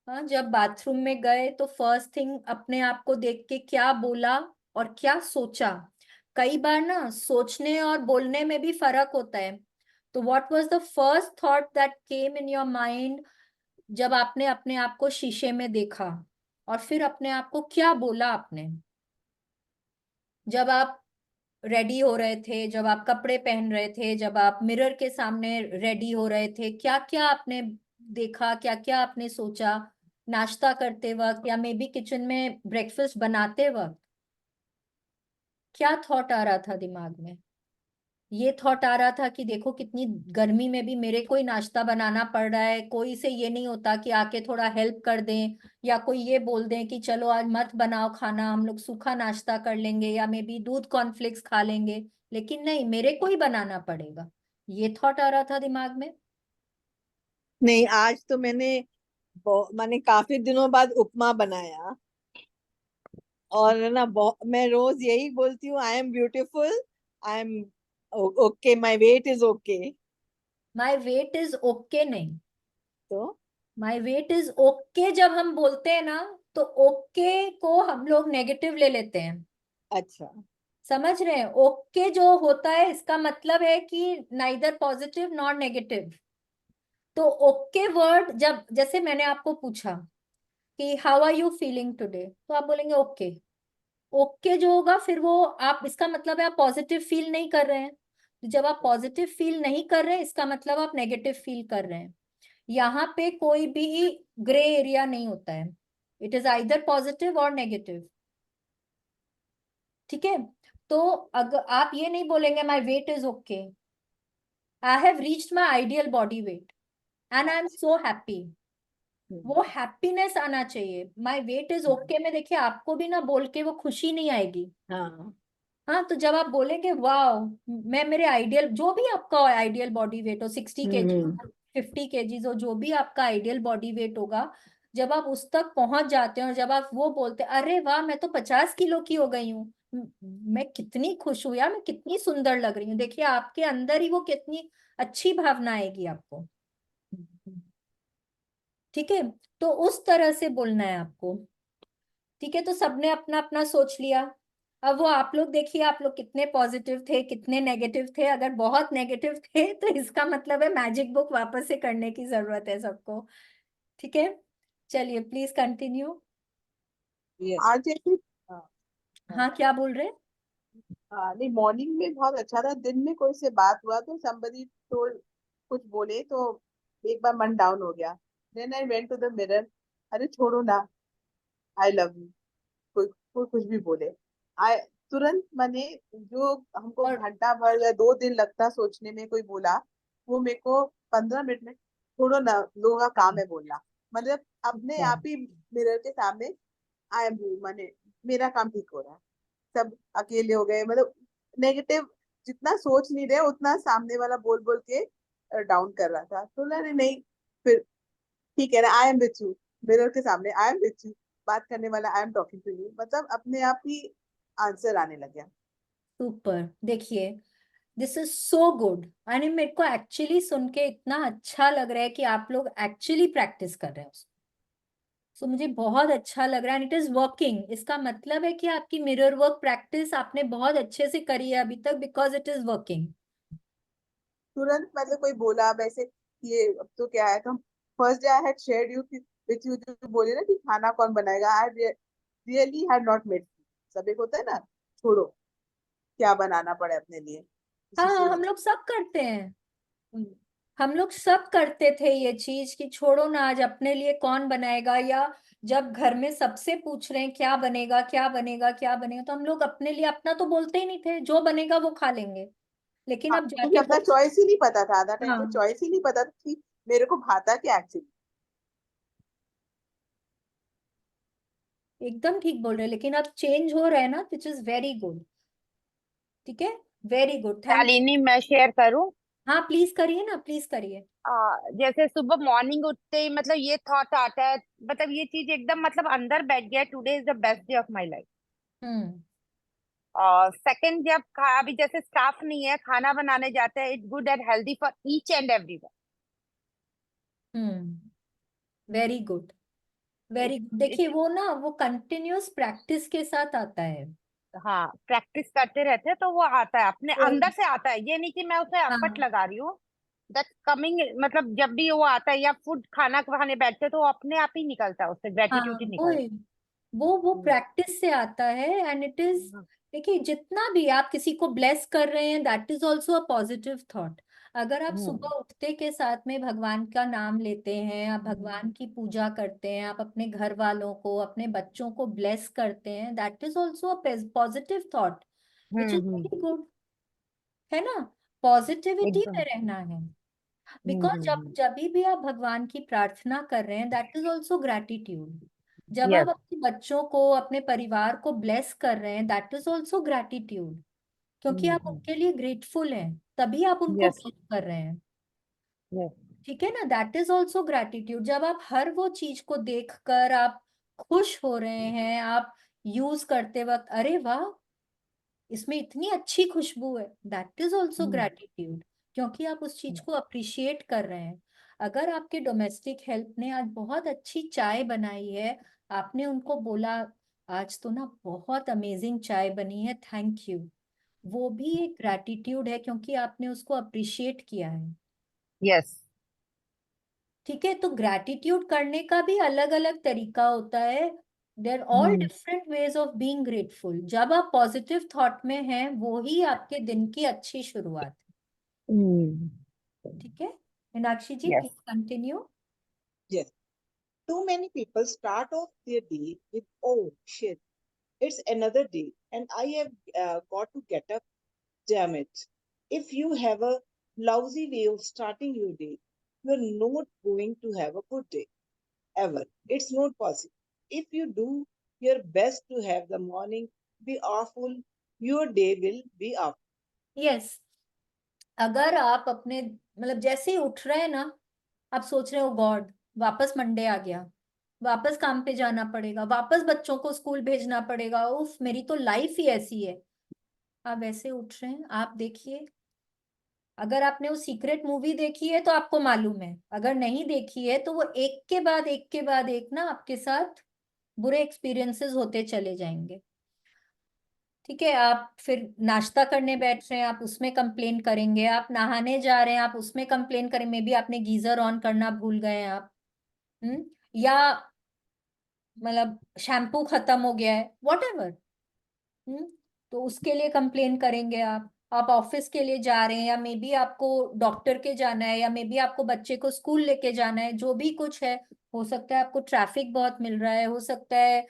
Speaker 2: हाँ, जब बाथरूम में गए तो फर्स्ट थिंग अपने आप को देख के क्या बोला और क्या सोचा। कई बार ना सोचने और बोलने में भी फर्क होता है। तो what was the first thought that came in your mind जब आपने अपने आप को शीशे में देखा, और फिर अपने आप को क्या बोला आपने जब आप रेडी हो रहे थे, जब आप कपड़े पहन रहे थे, जब आप मिरर के सामने रेडी हो रहे थे, क्या क्या आपने देखा, क्या क्या आपने सोचा। नाश्ता करते वक्त या मे बी किचन में ब्रेकफास्ट बनाते वक्त क्या थॉट आ रहा था दिमाग में। ये थॉट आ रहा था कि देखो कितनी गर्मी में भी मेरे को ही नाश्ता बनाना पड़ रहा है, कोई से ये नहीं होता कि आके थोड़ा हेल्प कर दें, या कोई ये बोल दें कि चलो आज मत बनाओ खाना, हम लोग सूखा नाश्ता कर लेंगे या मे बी दूध कॉर्नफ्लेक्स खा लेंगे। लेकिन नहीं, मेरे को ही बनाना पड़ेगा, ये थॉट आ रहा था दिमाग में।
Speaker 3: नहीं, आज तो मैंने काफी दिनों बाद उपमा बनाया। और ना मैं रोज यही बोलती हूँ, I am beautiful, I am okay, my weight is okay.
Speaker 2: My weight is okay नहीं,
Speaker 3: तो
Speaker 2: माई वेट इज ओके जब हम बोलते हैं ना, तो ओके को हम लोग नेगेटिव ले लेते हैं।
Speaker 3: अच्छा।
Speaker 2: समझ रहे हैं, ओके जो होता है इसका मतलब है कि नाइदर पॉजिटिव नॉर नेगेटिव। तो ओके वर्ड जब, जैसे मैंने आपको पूछा कि how are you feeling today, तो आप बोलेंगे ओके। ओके जो होगा फिर वो आप, इसका मतलब है आप पॉजिटिव फील नहीं कर रहे हैं। तो जब आप पॉजिटिव फील नहीं कर रहे हैं इसका मतलब आप नेगेटिव फील कर रहे हैं। यहाँ पे कोई भी ग्रे एरिया नहीं होता है, इट इज आइदर पॉजिटिव और नेगेटिव। ठीक है, तो अगर आप ये नहीं बोलेंगे my weight is okay, I have reached my ideal body weight and I am so happy, वो हैप्पीनेस आना चाहिए। माई वेट इज ओके में देखिए आपको भी ना बोल के वो खुशी नहीं आएगी।
Speaker 3: हाँ।
Speaker 2: हाँ, तो जब आप बोलेंगे वाओ, मैं मेरे आइडियल, जो भी आपका आइडियल बॉडी वेट हो, 60 kg,
Speaker 3: हम्म।
Speaker 2: 50 kg हो, जो भी आपका आइडियल बॉडी वेट होगा, जब आप उस तक पहुंच जाते हैं और जब आप वो बोलते हैं अरे वाह मैं तो 50 किलो की हो गई हूँ, मैं कितनी खुश हूँ यार, मैं कितनी सुंदर लग रही हूँ, देखिए आपके अंदर ही वो कितनी अच्छी भावना आएगी आपको। ठीक है, तो उस तरह से बोलना है आपको। ठीक है, तो सबने अपना अपना सोच लिया। अब वो आप लोग देखिए, आप लोग कितने पॉजिटिव थे कितने नेगेटिव थे। अगर बहुत नेगेटिव थे तो इसका मतलब है मैजिक बुक वापस से करने की जरूरत है सबको। ठीक है, चलिए प्लीज कंटिन्यू।
Speaker 3: आज जैसे
Speaker 2: हाँ, क्या बोल रहे हैं?
Speaker 3: नहीं, मॉर्निंग में बहुत अच्छा था, दिन में कोई से बात हुआ तो somebody told, कुछ बोले तो एक बार मन डाउन हो गया। Then I went to the mirror, अरे छोड़ो ना, आई लव यू। कोई कुछ भी बोले, आई तुरंत मैंने, जो हमको
Speaker 2: और
Speaker 3: घंटा भर या 2 दिन लगता सोचने में, कोई बोला, वो मेरे को 15 मिनट में, छोड़ो ना, लोगों का काम है बोलना। मतलब अपने आप ही मिरर के सामने आई एम, मैंने मेरा काम ठीक हो रहा है, सब अकेले हो गए। मतलब नेगेटिव जितना सोच नहीं रहे उतना सामने वाला बोल बोल के डाउन कर रहा था। तो मैंने नहीं, फिर ठीक है ना, I am with you, mirror के सामने आई एम विथ यू, बात करने वाला I am talking to you, मतलब अपने आप ही आंसर आने लग गया।
Speaker 2: सुपर, देखिए दिस इज सो गुड। यानी मेरे को एक्चुअली सुन के इतना अच्छा लग रहा है कि आप लोग एक्चुअली प्रैक्टिस कर रहे हैं। सो मुझे बहुत अच्छा लग रहा है, एंड इट इज वर्किंग। इसका मतलब है कि आपकी मिरर वर्क प्रैक्टिस आपने बहुत अच्छे से करी है अभी तक, बिकॉज इट इज वर्किंग।
Speaker 3: तुरंत मतलब कोई बोला वैसे, ये अब तो क्या है, तो first day I had shared you with you, जो बोले ना कि खाना कौन बनाएगा, I really had not made. सब एक होता है ना, छोड़ो क्या बनाना पड़े अपने लिए,
Speaker 2: हाँ
Speaker 3: किसी से
Speaker 2: हम
Speaker 3: नहीं।
Speaker 2: लोग सब करते हैं,
Speaker 3: हम्म।
Speaker 2: हम लोग सब करते थे ये चीज कि छोड़ो ना, आज अपने लिए कौन बनाएगा। या जब घर में सबसे पूछ रहे हैं क्या बनेगा क्या बनेगा क्या बनेगा, तो हम लोग अपने लिए अपना तो बोलते ही नहीं थे, जो बनेगा वो खा लेंगे। लेकिन
Speaker 3: हाँ,
Speaker 2: अब
Speaker 3: क्योंकि
Speaker 2: जाके
Speaker 3: अपना चॉइस ही नहीं पता था, आधा टाइम तो
Speaker 2: हाँ,
Speaker 3: चॉइस ही नहीं पता था कि मेरे को भाता क्या एक्चुअली।
Speaker 2: एकदम ठीक बोल रहे हैं, लेकिन अब चेंज हो रहा है ना, विच इज वेरी गुड। ठीक है, वेरी गुड, थैंक।
Speaker 6: शालिनी, मैं शेयर करूं?
Speaker 2: हाँ प्लीज करिए ना, प्लीज करिए।
Speaker 6: जैसे सुबह मॉर्निंग उठते ही मतलब ये थॉट आता है, मतलब ये चीज एकदम मतलब अंदर बैठ गया, today is the best day of my life.
Speaker 2: Hmm,
Speaker 6: और सेकंड, जब अभी जैसे स्टाफ नहीं है, खाना बनाने जाते हैं, it's good and healthy for each and everyone.
Speaker 2: Very good, very good. देखिए वो ना, वो कंटिन्यूअस प्रैक्टिस के साथ आता है।
Speaker 6: हाँ, प्रैक्टिस करते रहते हैं तो वो आता है, अपने
Speaker 2: तो
Speaker 6: अंदर से आता है। ये नहीं कि मैं उसे एफर्ट
Speaker 2: हाँ
Speaker 6: लगा रही हूँ। दैट्स कमिंग, मतलब जब भी वो आता है या फूड खाना खाने बैठते हैं तो वो अपने आप ही निकलता है, उससे
Speaker 2: हाँ,
Speaker 6: ग्रेटिट्यूड ही
Speaker 2: वो
Speaker 6: निकलता
Speaker 2: वो
Speaker 6: है।
Speaker 2: प्रैक्टिस से आता है। एंड इट इज, देखिए जितना भी आप किसी को ब्लेस कर रहे हैं, that is also a positive thought. अगर आप
Speaker 6: हम्म।
Speaker 2: सुबह उठते के साथ में भगवान का नाम लेते हैं, आप भगवान की पूजा करते हैं, आप अपने घर वालों को, अपने बच्चों को ब्लेस करते हैं, that is also a positive thought, which is
Speaker 6: hmm.
Speaker 2: Very good, है ना। पॉजिटिविटी
Speaker 6: एकदम।
Speaker 2: में रहना है।
Speaker 6: हम्म।
Speaker 2: बिकॉज जब भी आप भगवान की प्रार्थना कर रहे हैं, दैट इज ऑल्सो ग्रैटिट्यूड। जब आप
Speaker 6: यस।
Speaker 2: अपने बच्चों को, अपने परिवार को ब्लेस कर रहे हैं, दैट इज ऑल्सो ग्रैटिट्यूड, क्योंकि आप उनके लिए ग्रेटफुल हैं, तभी आप उनको
Speaker 6: यस।
Speaker 2: ब्लेस कर रहे हैं।
Speaker 6: यस।
Speaker 2: ठीक है ना, दैट इज ऑल्सो ग्रैटिट्यूड। जब आप हर वो चीज को देखकर आप खुश हो रहे हैं, आप यूज करते वक्त अरे वाह, इसमें इतनी अच्छी खुशबू है, दैट इज ऑल्सो ग्रैटिट्यूड, क्योंकि आप उस चीज को अप्रिशिएट कर रहे हैं। अगर आपके डोमेस्टिक हेल्प ने आज बहुत अच्छी चाय बनाई है, आपने उनको बोला आज तो ना बहुत अमेजिंग चाय बनी है, थैंक यू, वो भी एक ग्रैटिट्यूड है, क्योंकि आपने उसको अप्रिशिएट किया है।
Speaker 6: यस।
Speaker 2: ठीक है, तो ग्रैटिट्यूड करने का भी अलग अलग तरीका होता है। There all different ways of being grateful. जब आप पॉजिटिव थॉट में हैं, वो ही आपके दिन की अच्छी शुरुआत है। ठीक है, Meenakshi ji
Speaker 6: yes.
Speaker 2: Please continue.
Speaker 1: Yes. Too many people start off their day with, oh shit, it's another day and I have got to get up, damn it. If you have a lousy way of starting your day, you're not going to have a good day ever. It's not possible. If you do your best to have the morning be awful, your day will be awful.
Speaker 2: Yes, अगर आप अपने मतलब जैसे ही उठ रहे हैं ना, आप सोच रहे हो गॉड वापस मंडे आ गया, वापस काम पे जाना पड़ेगा, वापस बच्चों को स्कूल भेजना पड़ेगा, उफ मेरी तो लाइफ ही ऐसी है। आप वैसे उठ रहे हैं, आप देखिए, अगर आपने वो सीक्रेट मूवी देखी है तो आपको मालूम है, अगर नहीं देखी है तो वो एक के बाद एक के बाद एक ना आपके साथ बुरे एक्सपीरियंसेस होते चले जाएंगे। ठीक है, आप फिर नाश्ता करने बैठ रहे हैं, आप उसमें कंप्लेन करेंगे, आप नहाने जा रहे हैं, आप उसमें कंप्लेन करेंगे, मे बी आपने गीजर ऑन करना भूल गए हैं आप, या मतलब शैम्पू खत्म हो गया है, वॉट एवर, तो उसके लिए कंप्लेन करेंगे आप ऑफिस के लिए जा रहे हैं, या मे बी आपको डॉक्टर के जाना है, या मे बी आपको बच्चे को स्कूल लेके जाना है, जो भी कुछ है, हो सकता है आपको ट्रैफिक बहुत मिल रहा है, हो सकता है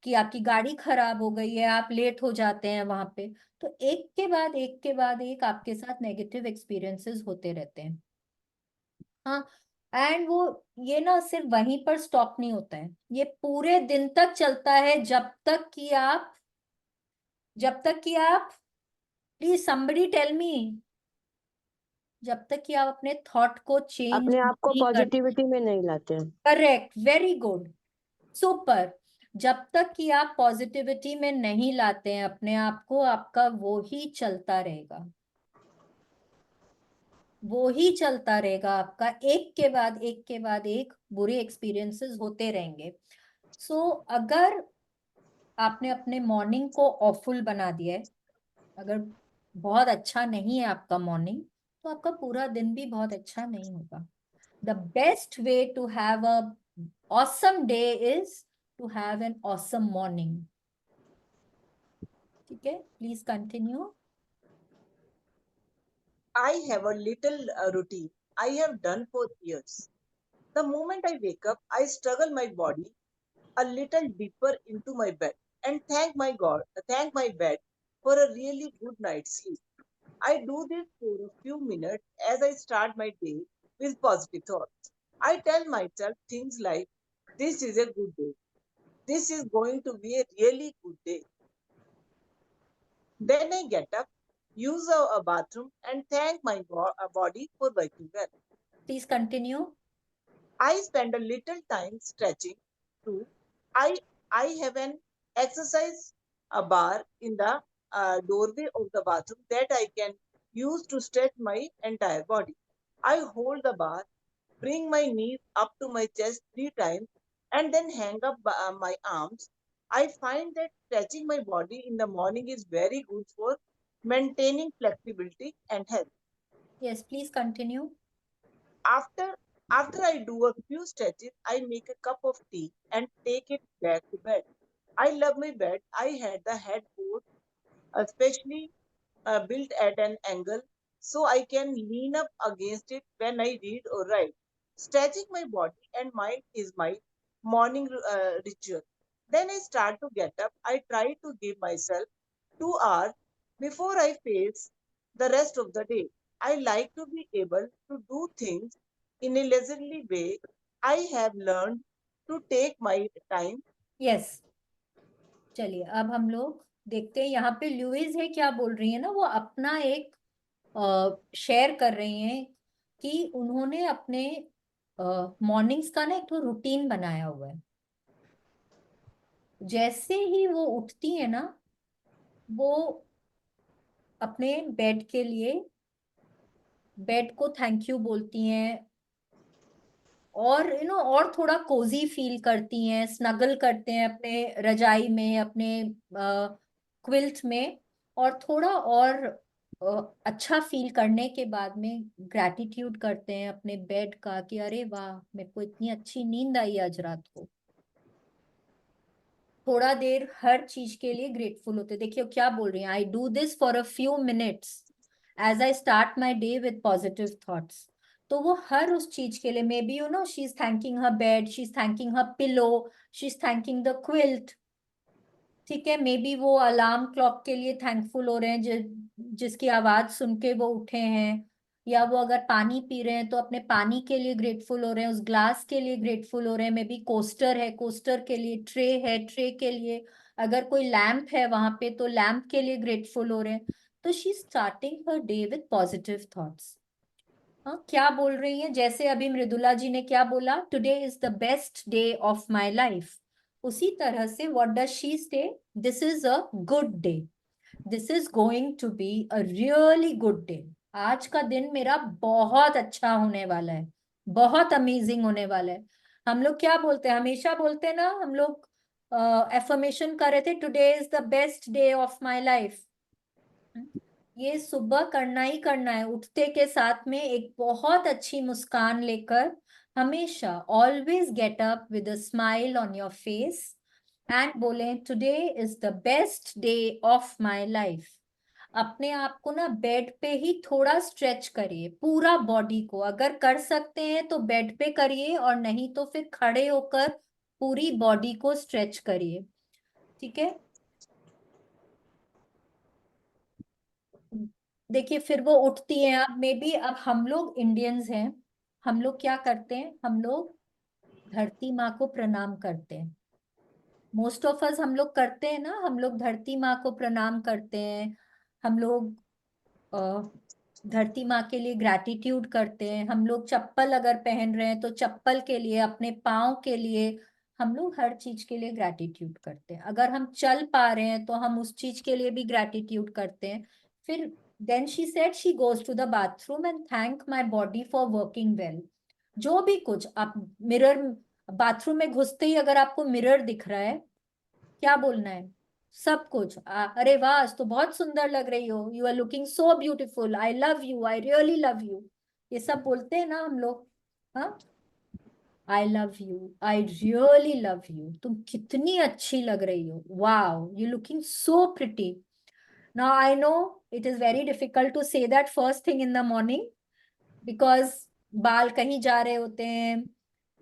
Speaker 2: कि आपकी गाड़ी खराब हो गई है, आप लेट हो जाते हैं वहां पे। तो एक के बाद एक के बाद एक आपके साथ नेगेटिव एक्सपीरियंसेस होते रहते हैं। हाँ, एंड वो ये ना सिर्फ वहीं पर स्टॉप नहीं होता है, ये पूरे दिन तक चलता है, जब तक कि आप प्लीज समबडी टेल मी, जब तक कि आप अपने थॉट को चेंज
Speaker 5: अपने आप को
Speaker 2: नहीं कर।
Speaker 5: पॉजिटिविटी में नहीं लाते हैं।
Speaker 2: Correct, very good, super. जब तक कि आप पॉजिटिविटी में नहीं लाते हैं अपने आप को, आपका वो ही चलता रहेगा, वो ही चलता रहेगा, आपका एक के बाद एक के बाद एक बुरे एक्सपीरियंसेस होते रहेंगे। सो अगर आपने अपने मॉर्निंग को ऑफुल बना दिया है, अगर बहुत अच्छा नहीं है आपका मॉर्निंग, तो आपका पूरा दिन भी बहुत अच्छा नहीं होगा। The best way to have a awesome day is to have an awesome morning. ठीक है, please continue.
Speaker 1: I have a little routine I have done for years. The moment I wake up, I struggle my body a little deeper into my bed and thank my bed for a really good night's sleep. I do this for a few minutes as I start my day with positive thoughts. I tell myself things like, this is a good day. This is going to be a really good day. Then I get up, use a bathroom, and thank my body for working well.
Speaker 2: Please continue.
Speaker 1: I spend a little time stretching too. I I have an exercise a bar in the doorway of the bathroom that I can use to stretch my entire body. I hold the bar, bring my knees up to my chest 3 times, and then hang up my arms. I find that stretching my body in the morning is very good for maintaining flexibility and health.
Speaker 2: Yes, please continue.
Speaker 1: After after I do a few stretches, I make a cup of tea and take it back to bed. I love my bed. I had the headboard especially built at an angle so I can lean up against it when I read or write. Stretching my body and mind is my morning ritual. Then I start to get up. I try to give myself 2 hours before I face the rest of the day. I like to be able to do things in a leisurely way. I have learned to take my time.
Speaker 2: Yes, चलिए अब हम लोग देखते हैं यहाँ पे Louis है क्या बोल रही है ना, वो अपना एक शेयर कर रही हैं कि उन्होंने अपने मॉर्निंग्स का ना एक तो रूटीन बनाया हुआ है। जैसे ही वो उठती है ना, वो अपने बेड को थैंक यू बोलती हैं, और और थोड़ा कोजी फील करती हैं, स्नगल करते हैं अपने रजाई में, अपने क्विल्ट में, और थोड़ा और अच्छा फील करने के बाद में ग्रैटिट्यूड करते हैं अपने बेड का कि अरे वाह, मेरे को इतनी अच्छी नींद आई आज रात को। थोड़ा देर हर चीज के लिए ग्रेटफुल होते। देखिए क्या बोल रही हैं, I do this for a few minutes as I start my day with positive thoughts. तो वो हर उस चीज के लिए, maybe she is thanking her bed, she is thanking her pillow, she is thanking the quilt, ठीक है। Maybe वो अलार्म क्लॉक के लिए थैंकफुल हो रहे हैं जिसकी आवाज सुन के वो उठे हैं, या वो अगर पानी पी रहे हैं तो अपने पानी के लिए ग्रेटफुल हो रहे हैं, उस ग्लास के लिए ग्रेटफुल हो रहे हैं। मे बी कोस्टर है, कोस्टर के लिए, ट्रे है, ट्रे के लिए, अगर कोई लैम्प है वहां पे तो लैम्प के लिए ग्रेटफुल हो रहे हैं। तो she starting her day with positive thoughts. हाँ, क्या बोल रही हैं, जैसे अभी मृदुला जी ने क्या बोला, today is the best day of my life, उसी तरह से what does she say, this is a good day, this is going to be a really good day. आज का दिन मेरा बहुत अच्छा होने वाला है, बहुत अमेजिंग होने वाला है। हम लोग क्या बोलते हैं, हमेशा बोलते हैं ना, हम लोग एफर्मेशन कर रहे थे, today is the best day of my life. ये सुबह करना ही करना है, उठते के साथ में एक बहुत अच्छी मुस्कान लेकर, हमेशा always get up with a smile on your face and बोले today is the best day of my life. अपने आप को ना बेड पे ही थोड़ा स्ट्रेच करिए, पूरा बॉडी को, अगर कर सकते हैं तो बेड पे करिए, और नहीं तो फिर खड़े होकर पूरी बॉडी को स्ट्रेच करिए, ठीक है। देखिए फिर वो उठती है। अब मे बी अब हम लोग इंडियंस हैं, हम लोग क्या करते हैं, हम लोग धरती माँ को प्रणाम करते हैं। मोस्ट ऑफ अस हम लोग करते हैं ना, हम लोग धरती माँ को प्रणाम करते हैं। हम लोग अ, धरती माँ के लिए ग्रैटिट्यूड करते हैं। हम लोग चप्पल अगर पहन रहे हैं तो चप्पल के लिए, अपने पाँव के लिए, हम लोग हर चीज के लिए ग्रैटिट्यूड करते हैं। अगर हम चल पा रहे हैं तो हम उस चीज के लिए भी ग्रैटिट्यूड करते हैं। फिर then she said she goes to the bathroom and thank my body for working well. जो भी कुछ आप मिरर, बाथरूम में घुसते ही अगर आपको मिरर दिख रहा है, क्या बोलना है, सब कुछ अरे वाह आज तो बहुत सुंदर लग रही हो, you are looking so beautiful, I love you, I really love you, ये सब बोलते हैं ना हम लोग। हाँ, I love you, I really love you, तुम कितनी अच्छी लग रही हो, wow you looking so pretty. Now I know it is very difficult to say that first thing in the morning, because बाल कहीं जा रहे होते हैं,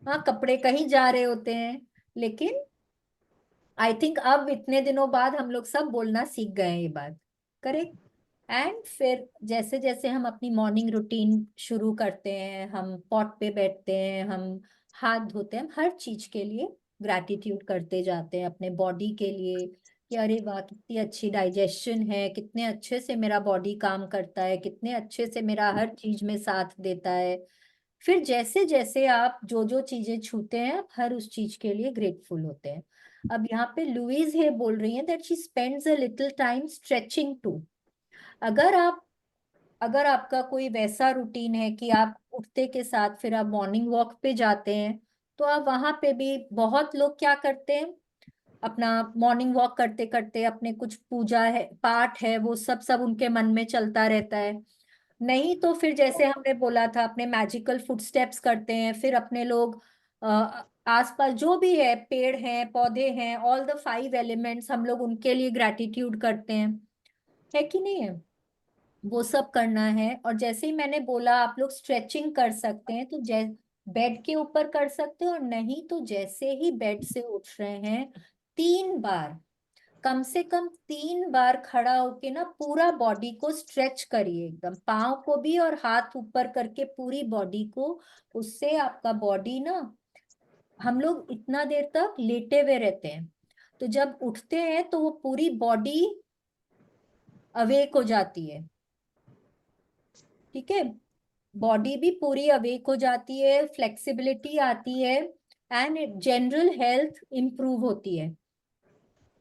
Speaker 2: हाँ कपड़े कहीं जा रहे होते हैं, लेकिन आई थिंक अब इतने दिनों बाद हम लोग सब बोलना सीख गए हैं ये बात, करेक्ट। एंड फिर जैसे जैसे हम अपनी मॉर्निंग रूटीन शुरू करते हैं, हम पॉट पे बैठते हैं, हम हाथ धोते हैं, हम हर चीज के लिए ग्रैटिट्यूड करते जाते हैं, अपने बॉडी के लिए कि अरे वाह कितनी अच्छी डाइजेशन है, कितने अच्छे से मेरा बॉडी काम करता है, कितने अच्छे से मेरा हर चीज में साथ देता है। फिर जैसे जैसे आप जो जो चीजें छूते हैं आप हर उस चीज के लिए ग्रेटफुल होते हैं। अब यहाँ पे लुइस है बोल रही है that she spends a little time stretching too. अगर आप अगर आपका कोई वैसा रूटीन है कि आप उठते के साथ फिर आप मॉर्निंग वॉक पे जाते हैं, तो आप वहां पे भी, बहुत लोग क्या करते हैं अपना मॉर्निंग वॉक करते करते अपने कुछ पूजा है पाठ है वो सब सब उनके मन में चलता रहता है। नहीं तो फिर जैसे हमने बोला था अपने मैजिकल फुटस्टेप्स करते हैं, फिर अपने लोग आसपास जो भी है पेड़ हैं पौधे हैं ऑल द 5 एलिमेंट्स हम लोग उनके लिए ग्रैटिट्यूड करते हैं, है कि नहीं है? वो सब करना है। और जैसे ही मैंने बोला आप लोग स्ट्रेचिंग कर सकते हैं, तो बेड के ऊपर कर सकते हो, और नहीं तो जैसे ही बेड से उठ रहे हैं 3 बार, कम से कम 3 बार खड़ा होके ना पूरा बॉडी को स्ट्रेच करिए, एकदम पाँव को भी और हाथ ऊपर करके पूरी बॉडी को। उससे आपका बॉडी ना, हम लोग इतना देर तक लेटे हुए रहते हैं, तो जब उठते हैं तो वो पूरी बॉडी अवेक हो जाती है। ठीक है, बॉडी भी पूरी अवेक हो जाती है, फ्लेक्सिबिलिटी आती है, एंड जनरल हेल्थ इंप्रूव होती है।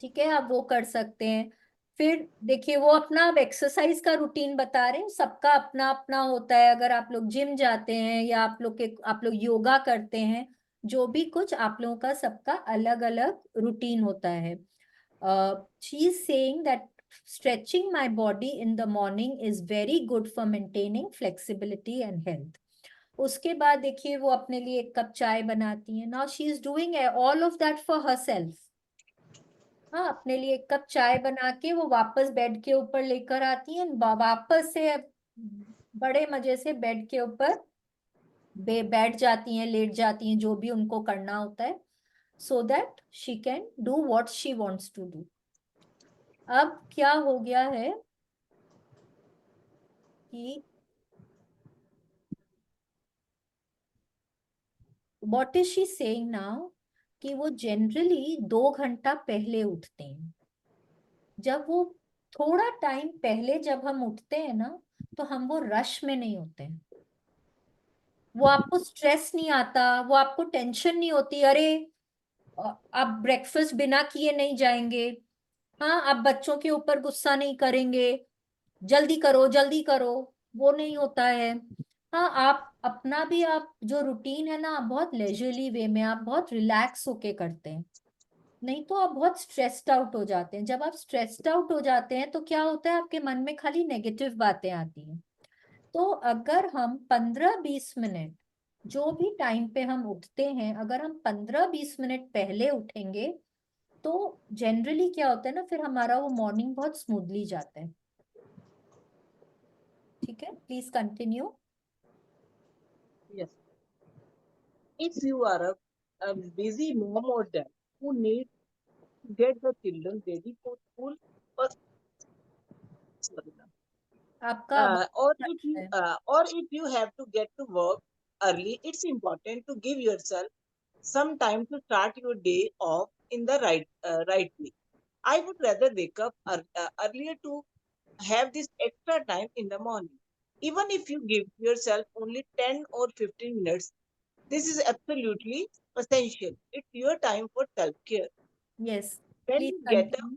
Speaker 2: ठीक है, आप वो कर सकते हैं। फिर देखिए वो अपना अब एक्सरसाइज का रूटीन बता रहे हैं, सबका अपना अपना होता है। अगर आप लोग जिम जाते हैं या आप लोग योगा करते हैं, जो भी कुछ आप लोगों का सबका अलग अलग रूटीन होता है। She is saying that stretching my body in the morning is very good for maintaining flexibility and health. उसके बाद देखिए वो अपने लिए 1 कप चाय बनाती है। Now she is doing all of that for herself. हाँ, अपने लिए 1 कप चाय बना के वो वापस बेड के ऊपर लेकर आती है, वापस से बड़े मजे से बेड के ऊपर बैठ जाती हैं, लेट जाती हैं, जो भी उनको करना होता है, so that she can do what she wants to do. अब क्या हो गया है कि what is she saying now, कि वो जनरली 2 घंटा पहले उठते हैं। जब वो थोड़ा टाइम पहले जब हम उठते हैं ना, तो हम वो रश में नहीं होते हैं, वो आपको स्ट्रेस नहीं आता, वो आपको टेंशन नहीं होती, अरे आप ब्रेकफास्ट बिना किए नहीं जाएंगे, हाँ आप बच्चों के ऊपर गुस्सा नहीं करेंगे, जल्दी करो जल्दी करो, वो नहीं होता है। हाँ, आप अपना भी आप जो रूटीन है ना, आप बहुत लेजरली वे में, आप बहुत रिलैक्स होके करते हैं। नहीं तो आप बहुत स्ट्रेस्ड आउट हो जाते हैं। जब आप स्ट्रेस्ड आउट हो जाते हैं तो क्या होता है, आपके मन में खाली नेगेटिव बातें आती हैं। तो अगर हम 15-20 मिनट, जो भी टाइम पे हम उठते हैं, अगर हम 15-20 मिनट पहले उठेंगे, तो जनरली क्या होता है ना, फिर हमारा वो मॉर्निंग बहुत स्मूथली जाता है। ठीक है, please continue.
Speaker 1: Yes. If you are a busy mom or dad who need to get the children ready for school, or sorry, ma'am.
Speaker 2: आपका आवाज है।
Speaker 1: Or if you have to get to work early, it's important to give yourself some time to start your day off in the right way. I would rather wake up earlier to have this extra time in the morning. Even if you give yourself only 10 or 15 minutes, this is absolutely essential. It's your time for self-care.
Speaker 2: Yes,
Speaker 1: When
Speaker 2: please
Speaker 1: you get up,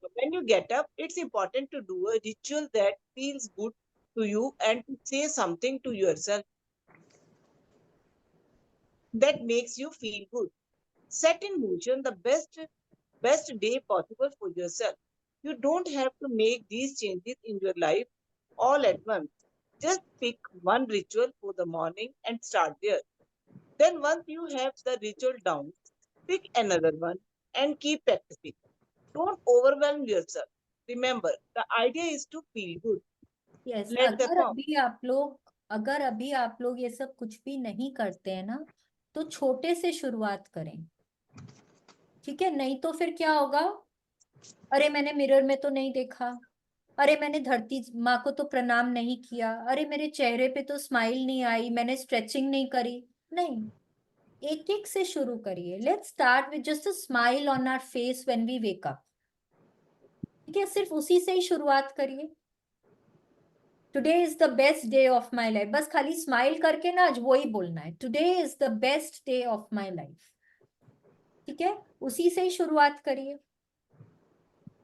Speaker 2: continue. हाँ,
Speaker 1: it's important to do a ritual that feels good to you and to say something to yourself that makes you feel good. Set in motion the best day possible for yourself. You don't have to make these changes in your life all at once. Just pick one ritual for the morning and start there. Then once you have the ritual down, pick another one and keep practicing. Don't overwhelm yourself. Remember, the idea is to feel good.
Speaker 2: Yes.
Speaker 1: Let the form.
Speaker 2: अगर अभी आप लोग ये सब कुछ भी नहीं करते हैं ना, तो छोटे से शुरुआत करें। ठीक है, नहीं तो फिर क्या होगा, अरे मैंने मिरर में तो नहीं देखा, अरे मैंने धरती माँ को तो प्रणाम नहीं किया, अरे मेरे चेहरे पे तो स्माइल नहीं आई, मैंने स्ट्रेचिंग नहीं करी। नहीं, एक एक से शुरू करिए। Let's start with just a smile on our face when we wake up. ठीक है, सिर्फ उसी से ही शुरुआत करिए। Today is the best day of my life, बस खाली स्माइल करके ना आज वही बोलना है, today is the best day of my life. ठीक है, उसी से ही शुरुआत करिए।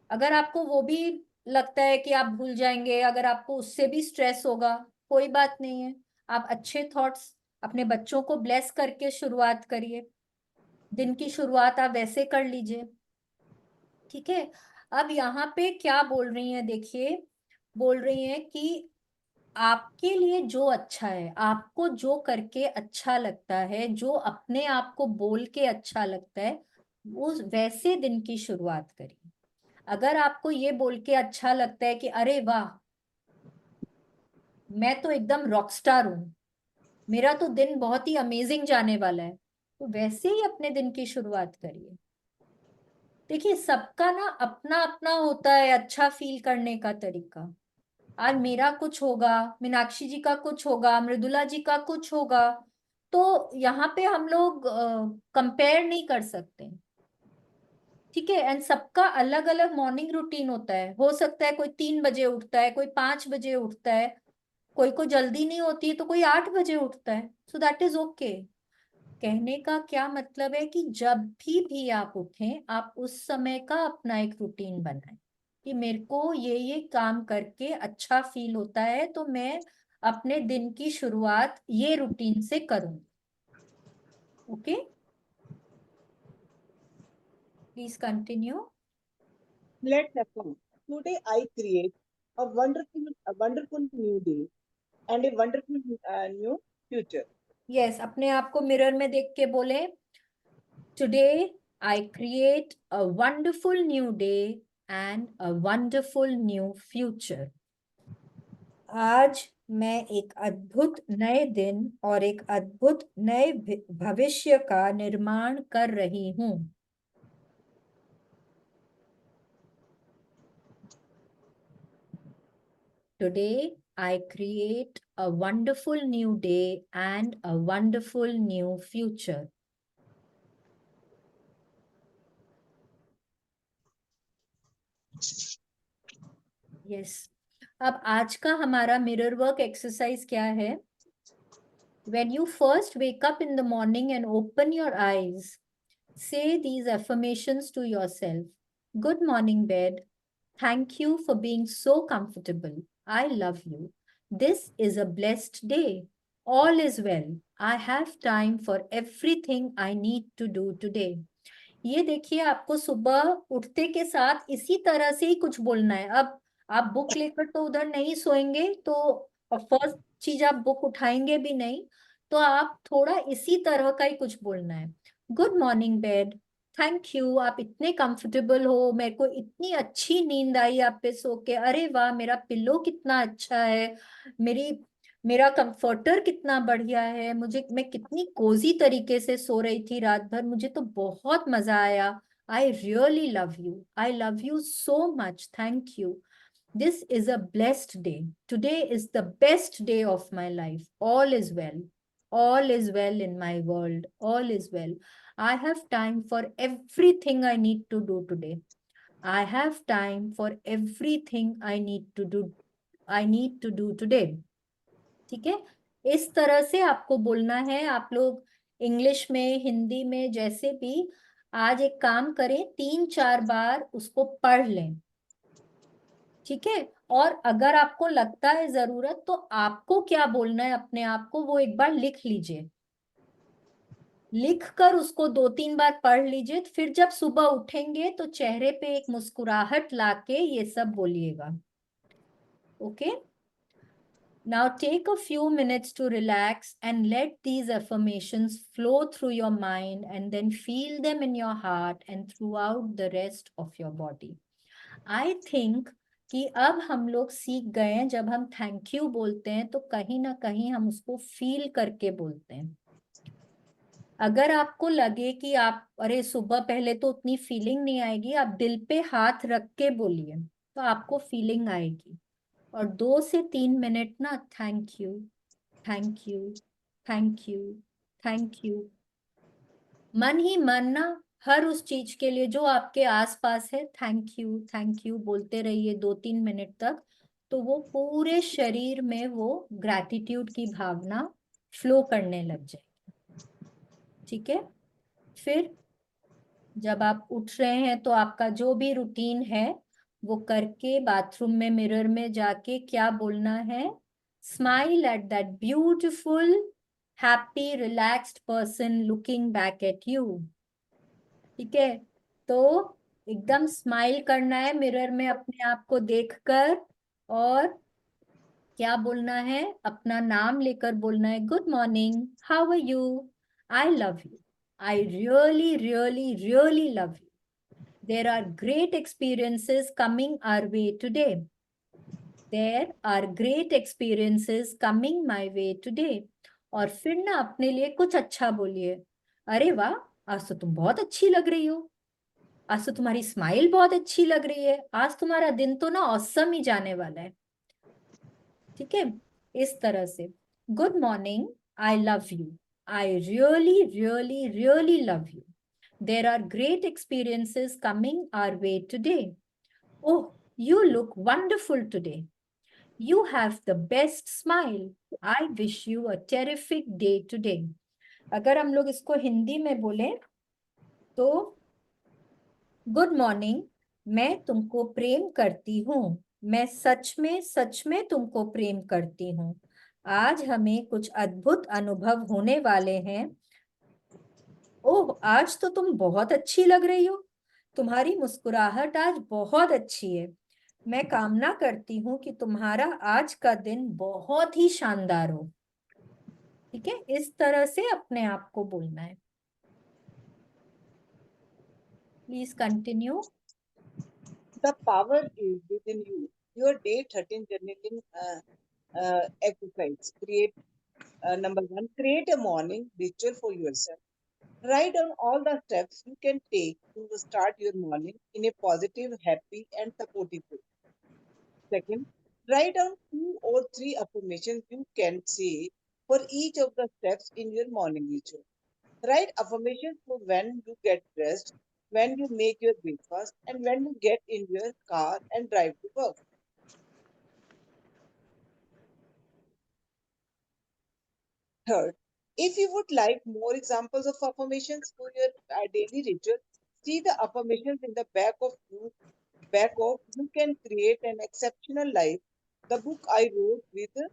Speaker 2: अगर आपको वो भी लगता है कि आप भूल जाएंगे, अगर आपको उससे भी स्ट्रेस होगा, कोई बात नहीं है, आप अच्छे थॉट्स अपने बच्चों को ब्लेस करके शुरुआत करिए। दिन की शुरुआत आप वैसे कर लीजिए। ठीक है, अब यहाँ पे क्या बोल रही हैं, देखिए बोल रही हैं कि आपके लिए जो अच्छा है, आपको जो करके अच्छा लगता है, जो अपने आप को बोल के अच्छा लगता है, वो वैसे दिन की शुरुआत करिए। अगर आपको ये बोल के अच्छा लगता है कि अरे वाह, मैं तो एकदम रॉकस्टार हूँ, मेरा तो दिन बहुत ही अमेजिंग जाने वाला है, तो वैसे ही अपने दिन की शुरुआत करिए। देखिए, सबका ना अपना अपना होता है अच्छा फील करने का तरीका। आज मेरा कुछ होगा, मीनाक्षी जी का कुछ होगा, मृदुला जी का कुछ होगा, तो यहाँ पे हम लोग कंपेयर नहीं कर सकते। ठीक है, एंड सबका अलग अलग मॉर्निंग रूटीन होता है। हो सकता है कोई 3 बजे उठता है, कोई 5 बजे उठता है, कोई को जल्दी नहीं होती है तो कोई 8 बजे उठता है, सो दैट इज ओके। कहने का क्या मतलब है कि जब भी आप उठें, आप उस समय का अपना एक रूटीन बनाएं कि मेरे को ये काम करके अच्छा फील होता है, तो मैं अपने दिन की शुरुआत ये रूटीन से करूं। Okay, please continue.
Speaker 1: Let's affirm. Today I create a wonderful new day and a wonderful new future.
Speaker 2: Yes, अपने आप को मिरर में देख के बोले, today I create a wonderful new day and a wonderful new future. आज मैं एक अद्भुत नए दिन और एक अद्भुत नए भविष्य का निर्माण कर रही हूँ। Today, I create a wonderful new day and a wonderful new future. Yes. अब आज का हमारा मिरर वर्क एक्सरसाइज क्या है? When you first wake up in the morning and open your eyes, say these affirmations to yourself. Good morning, bed. Thank you for being so comfortable. I love you. This is a blessed day. All is well. I have time for everything I need to do today. ये देखिए, आपको सुबह उठते के साथ इसी तरह से ही कुछ बोलना है। अब आप बुक लेकर तो उधर नहीं सोएंगे, तो फर्स्ट चीज आप बुक उठाएंगे भी नहीं, तो आप थोड़ा इसी तरह का ही कुछ बोलना है। Good morning bed, thank you, आप इतने कंफर्टेबल हो, मेरे को इतनी अच्छी नींद आई आप पे सो के, अरे वाह मेरा पिल्लो कितना अच्छा है, मेरी मेरा कंफर्टर कितना बढ़िया है, मैं कितनी कोजी तरीके से सो रही थी रात भर, मुझे तो बहुत मजा आया। I really love you so much, thank you. This is a blessed day, today is the best day of my life, all is well in my world, all is well. I have time for everything I need to do today, I have time for everything I need to do today. ठीक है, इस तरह से आपको बोलना है। आप लोग इंग्लिश में, हिंदी में, जैसे भी आज एक काम करें, 3-4 बार उसको पढ़ लें। ठीक है, और अगर आपको लगता है जरूरत, तो आपको क्या बोलना है अपने आप को, वो एक बार लिख लीजिए। लिख कर उसको 2-3 बार पढ़ लीजिए, फिर जब सुबह उठेंगे तो चेहरे पे एक मुस्कुराहट लाके ये सब बोलिएगा। Okay, now take a few minutes to relax and let these affirmations flow through your mind and then feel them in your heart and throughout the rest of your body. I think कि अब हम लोग सीख गए हैं, जब हम thank you बोलते हैं तो कहीं ना कहीं हम उसको फील करके बोलते हैं। अगर आपको लगे कि आप अरे सुबह पहले तो उतनी फीलिंग नहीं आएगी, आप दिल पे हाथ रख के बोलिए तो आपको फीलिंग आएगी। और 2 से 3 मिनट ना thank you, thank you, thank you, thank you, मन ही मन ना, हर उस चीज के लिए जो आपके आसपास है थैंक यू बोलते रहिए 2-3 मिनट तक। तो वो पूरे शरीर में वो ग्रैटिट्यूड की भावना फ्लो करने लग जाएगी। ठीक है, फिर जब आप उठ रहे हैं तो आपका जो भी रूटीन है वो करके बाथरूम में मिरर में जाके क्या बोलना है, smile at that beautiful happy relaxed person looking back at you. ठीक है, तो एकदम स्माइल करना है मिरर में अपने आप को देखकर, और क्या बोलना है, अपना नाम लेकर बोलना है, good morning, how are you, I love you, I really really really love you, there are great experiences coming our way today, there are great experiences coming my way today। और फिर ना अपने लिए कुछ अच्छा बोलिए, अरे वाह, आज तो तुम बहुत अच्छी लग रही हो, आज तो तुम्हारी स्माइल बहुत अच्छी लग रही है, आज तुम्हारा दिन तो ना ऑसम ही जाने वाला है। ठीक है, इस तरह से, good morning, I love you, I really really really love you, there are great experiences coming our way today, oh you look wonderful today, you have the best smile, I wish you a terrific day today. अगर हम लोग इसको हिंदी में बोले तो, good morning, मैं तुमको प्रेम करती हूँ, मैं सच में तुमको प्रेम करती हूँ, आज हमें कुछ अद्भुत अनुभव होने वाले हैं, ओह आज तो तुम बहुत अच्छी लग रही हो, तुम्हारी मुस्कुराहट आज बहुत अच्छी है, मैं कामना करती हूँ कि तुम्हारा आज का दिन बहुत ही शानदार हो। ठीक है, इस तरह से अपने आप को बोलना है। Please continue.
Speaker 1: The power is within you. Your day 13 journaling exercise. Number one, create a morning ritual for yourself. Write down all the steps you can take to start your morning in a positive, happy, and supportive way. Second, write down 2 or 3 affirmations you can say for each of the steps in your morning ritual. Write affirmations for when you get dressed, when you make your breakfast, and when you get in your car and drive to work. Third, if you would like more examples of affirmations for your daily ritual, see the affirmations in the back of You Can Create an Exceptional Life, the book I wrote with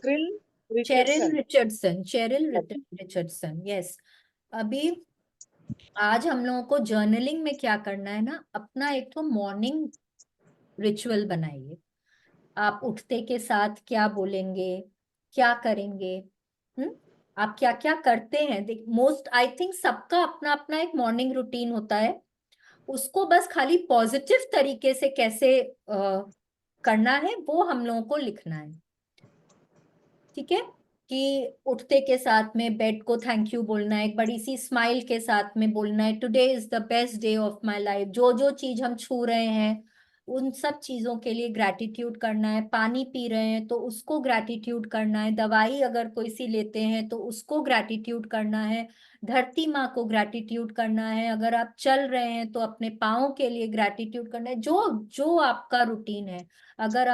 Speaker 1: Krill
Speaker 2: Cheryl
Speaker 1: Richardson.
Speaker 2: Richardson, Richardson, yes. अभी आज हम लोगों को journaling में क्या करना है ना, अपना एक तो मॉर्निंग रिचुअल बनाइए। आप उठते के साथ क्या बोलेंगे, क्या करेंगे, आप क्या क्या करते हैं। देख, मोस्ट आई थिंक सबका अपना अपना एक मॉर्निंग रूटीन होता है, उसको बस खाली पॉजिटिव तरीके से कैसे करना है वो हम लोगों को लिखना है। ठीक है, कि उठते के साथ में बेड को थैंक यू बोलना है, एक बड़ी सी स्माइल के साथ में बोलना है, today is the best day of my life, जो जो चीज हम छू रहे हैं उन सब चीजों के लिए ग्रैटिट्यूड करना है, पानी पी रहे हैं तो उसको ग्रैटिट्यूड करना है, दवाई अगर कोई सी लेते हैं तो उसको ग्रैटिट्यूड करना है, धरती माँ को ग्रैटिट्यूड करना है, अगर आप चल रहे हैं तो अपने पाँव के लिए ग्रैटिट्यूड करना है, जो जो आपका रूटीन है। अगर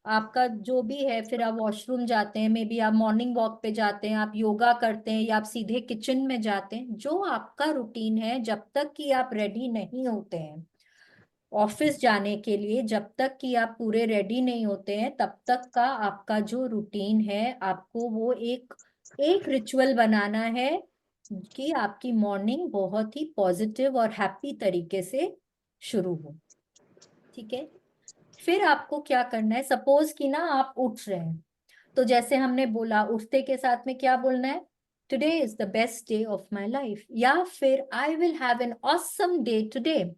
Speaker 2: आपका जो भी है, फिर आप वॉशरूम जाते हैं, मे बी आप मॉर्निंग वॉक पे जाते हैं, आप योगा करते हैं, या आप सीधे किचन में जाते हैं, जो आपका रूटीन है, जब तक कि आप रेडी नहीं होते हैं ऑफिस जाने के लिए, जब तक कि आप पूरे रेडी नहीं होते हैं, तब तक का आपका जो रूटीन है, आपको वो एक एक रिचुअल बनाना है कि आपकी मॉर्निंग बहुत ही पॉजिटिव और हैप्पी तरीके से शुरू हो। ठीक है, फिर आपको क्या करना है, सपोज कि ना आप उठ रहे हैं, तो जैसे हमने बोला उठते के साथ में क्या बोलना है, today is the best day of my life, या फिर I will have an awesome day today.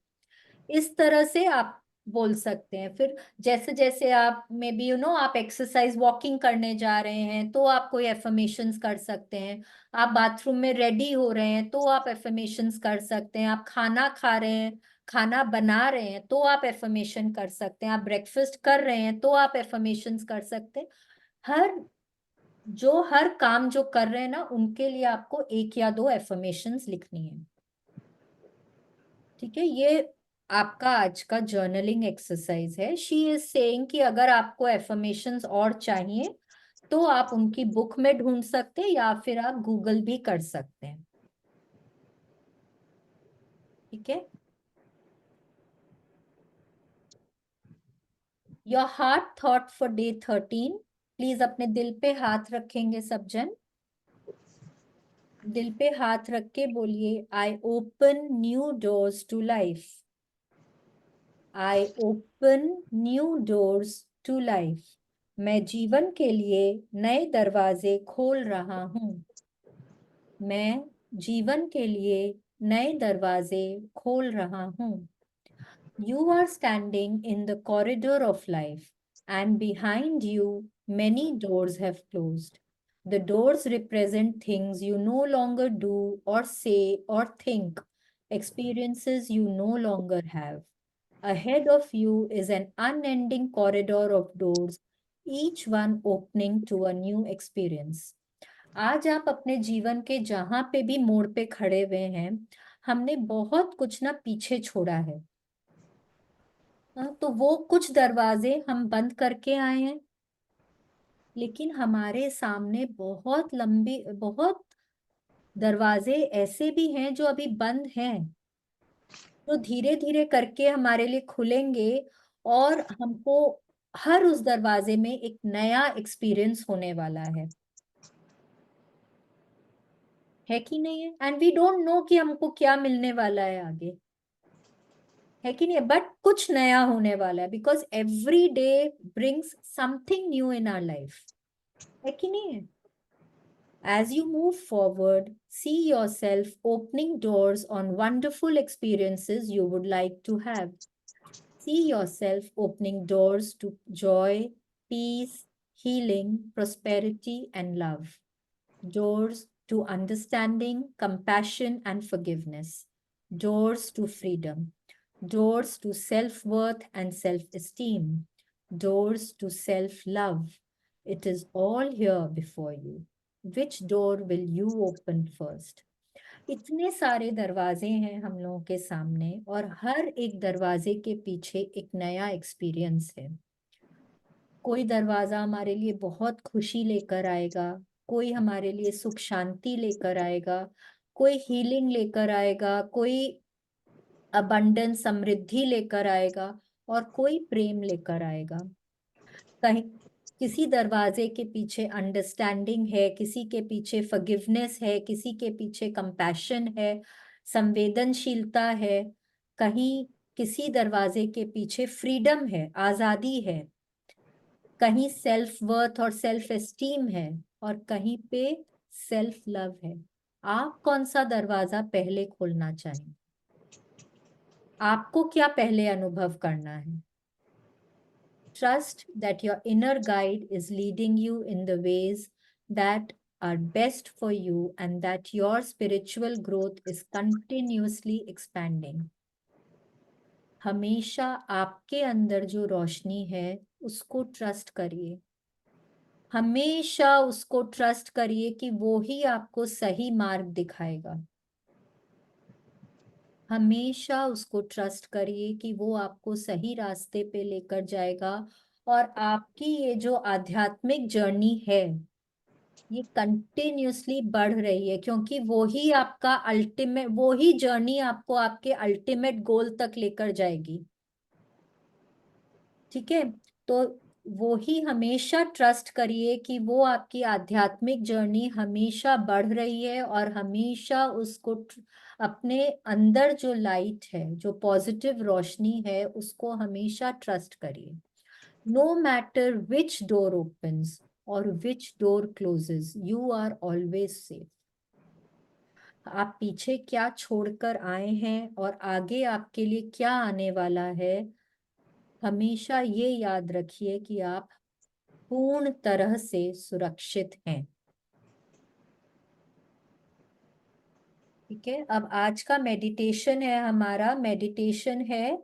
Speaker 2: इस तरह से आप बोल सकते हैं। फिर जैसे जैसे आप मे बी आप एक्सरसाइज वॉकिंग करने जा रहे हैं तो आप कोई एफर्मेशंस कर सकते हैं, आप बाथरूम में रेडी हो रहे हैं तो आप एफर्मेशंस कर सकते हैं, आप खाना खा रहे हैं, खाना बना रहे हैं तो आप एफर्मेशन कर सकते हैं, आप ब्रेकफास्ट कर रहे हैं तो आप एफर्मेशंस कर सकते हैं। हर काम जो कर रहे हैं ना, उनके लिए आपको 1 या 2 एफर्मेशंस लिखनी है। ठीक है, ये आपका आज का जर्नलिंग एक्सरसाइज है। शी इज सेइंग कि अगर आपको एफर्मेशंस और चाहिए तो आप उनकी बुक में ढूंढ सकते हैं या फिर आप गूगल भी कर सकते हैं। ठीक है। Your heart thought for day 13। Please अपने दिल पे हाथ रखेंगे सब जन। दिल पे हाथ रख के बोलिए, I open new doors to life. I open new doors to life. मैं जीवन के लिए नए दरवाजे खोल रहा हूँ। मैं जीवन के लिए नए दरवाजे खोल रहा हूँ। You are standing in the corridor of life, and behind you, many doors have closed. The doors represent things you no longer do or say or think, experiences you no longer have. Ahead of you is an unending corridor of doors, each one opening to a new experience. आज आप अपने जीवन के जहां पे भी मोड़ पे खड़े हुए हैं, हमने बहुत कुछ ना पीछे छोड़ा है। तो वो कुछ दरवाजे हम बंद करके आए हैं, लेकिन हमारे सामने बहुत दरवाजे ऐसे भी हैं जो अभी बंद हैं, तो धीरे धीरे करके हमारे लिए खुलेंगे और हमको हर उस दरवाजे में एक नया एक्सपीरियंस होने वाला है कि नहीं है? एंड वी डोंट नो कि हमको क्या मिलने वाला है आगे, है कि नहीं? बट कुछ नया होने वाला है, because every day brings something new in our life, है कि नहीं है? As you move forward, see yourself opening doors on wonderful experiences you would like to have. See yourself opening doors to joy, peace, healing, prosperity, and love. Doors to understanding, compassion, and forgiveness. Doors to freedom. Doors to self-worth and self-esteem. Doors to self-love. It is all here before you. Which door will you open first? इतने सारे दरवाजे हैं हम लोगों के सामने और हर एक दरवाजे के पीछे एक नया एक्सपीरियंस है। कोई दरवाजा हमारे लिए बहुत खुशी लेकर आएगा, कोई हमारे लिए सुख शांति लेकर आएगा, कोई हीलिंग लेकर आएगा, कोई अबंडेंस समृद्धि लेकर आएगा और कोई प्रेम लेकर आएगा। कहीं किसी दरवाजे के पीछे अंडरस्टैंडिंग है, किसी के पीछे फॉरगिवनेस है, किसी के पीछे कंपैशन है, संवेदनशीलता है, कहीं किसी दरवाजे के पीछे फ्रीडम है, आजादी है, कहीं सेल्फ वर्थ और सेल्फ एस्टीम है और कहीं पे सेल्फ लव है। आप कौन सा दरवाजा पहले खोलना चाहें? आपको क्या पहले अनुभव करना है? Trust that your inner guide is leading you in the ways that are best for you and that your spiritual growth is continuously expanding. हमेशा आपके अंदर जो रोशनी है उसको ट्रस्ट करिए, हमेशा उसको ट्रस्ट करिए कि वो ही आपको सही मार्ग दिखाएगा। हमेशा उसको ट्रस्ट करिए कि वो आपको सही रास्ते पे लेकर जाएगा और आपकी ये जो आध्यात्मिक जर्नी है ये कंटिन्यूसली बढ़ रही है, क्योंकि वो ही जर्नी आपको आपके अल्टीमेट गोल तक लेकर जाएगी। ठीक है, तो वो ही हमेशा ट्रस्ट करिए कि वो आपकी आध्यात्मिक जर्नी हमेशा बढ़ रही है और हमेशा उसको अपने अंदर जो लाइट है, जो पॉजिटिव रोशनी है, उसको हमेशा ट्रस्ट करिए। No matter which door opens और which door closes, you are always safe. आप पीछे क्या छोड़कर आए हैं और आगे आपके लिए क्या आने वाला है, हमेशा ये याद रखिए कि आप पूर्ण तरह से सुरक्षित हैं। ठीक है, अब आज का मेडिटेशन है, हमारा मेडिटेशन है,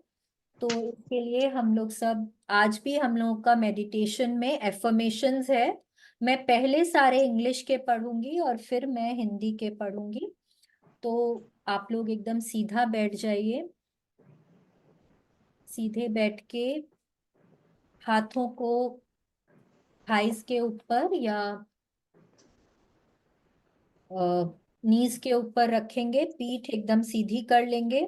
Speaker 2: तो इसके लिए हम लोग सब आज भी हम लोगों का मेडिटेशन में एफर्मेशंस है। मैं पहले सारे इंग्लिश के पढ़ूंगी और फिर मैं हिंदी के पढ़ूंगी, तो आप लोग एकदम सीधा बैठ जाइए। सीधे बैठ के हाथों को थाइस के ऊपर या नीज के ऊपर रखेंगे, पीठ एकदम सीधी कर लेंगे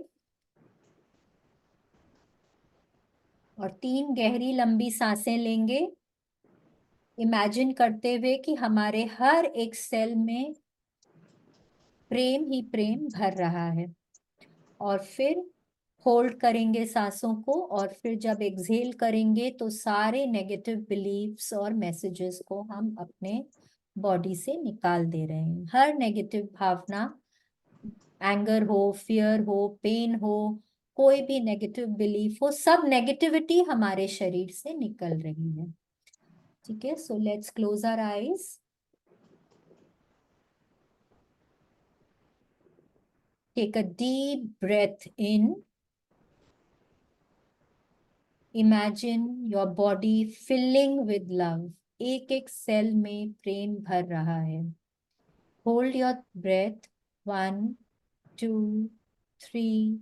Speaker 2: और 3 गहरी लंबी सांसें लेंगे, इमेजिन करते हुए कि हमारे हर एक सेल में प्रेम ही प्रेम भर रहा है। और फिर होल्ड करेंगे सांसों को, और फिर जब एक्सहेल करेंगे तो सारे नेगेटिव बिलीव्स और मैसेजेस को हम अपने बॉडी से निकाल दे रहे हैं। हर नेगेटिव भावना, एंगर हो, फियर हो, पेन हो, कोई भी नेगेटिव बिलीफ हो, सब नेगेटिविटी हमारे शरीर से निकल रही है। ठीक है, so let's close our eyes. Take a deep breath in. Imagine your body filling with love. एक एक सेल में प्रेम भर रहा है। होल्ड योर ब्रेथ 1 2 3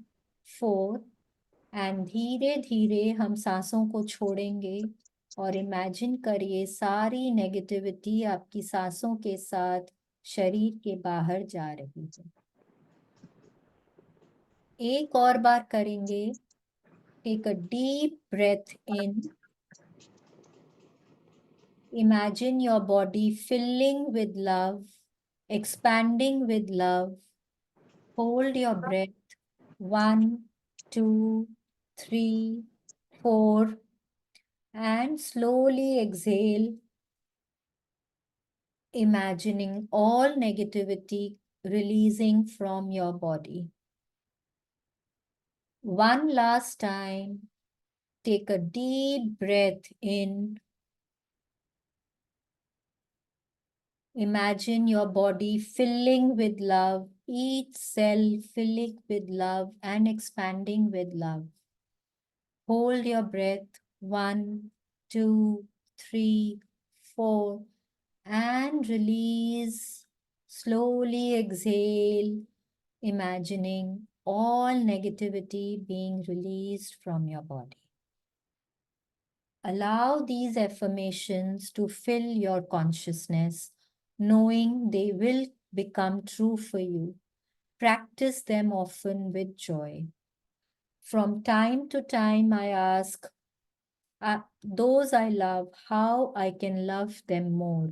Speaker 2: 4 एंड धीरे धीरे हम सांसों को छोड़ेंगे और इमेजिन करिए सारी नेगेटिविटी आपकी सांसों के साथ शरीर के बाहर जा रही है। एक और बार करेंगे। Take a deep breath in. Imagine your body filling with love, expanding with love. Hold your breath 1 2 3 4 and slowly exhale, imagining all negativity releasing from your body. One last time, take a deep breath in. Imagine your body filling with love, each cell filling with love and expanding with love. Hold your breath 1 2 3 4 and release. Slowly exhale, imagining all negativity being released from your body. Allow these affirmations to fill your consciousness, knowing they will become true for you. Practice them often with joy. From time to time, I ask those I love how I can love them more.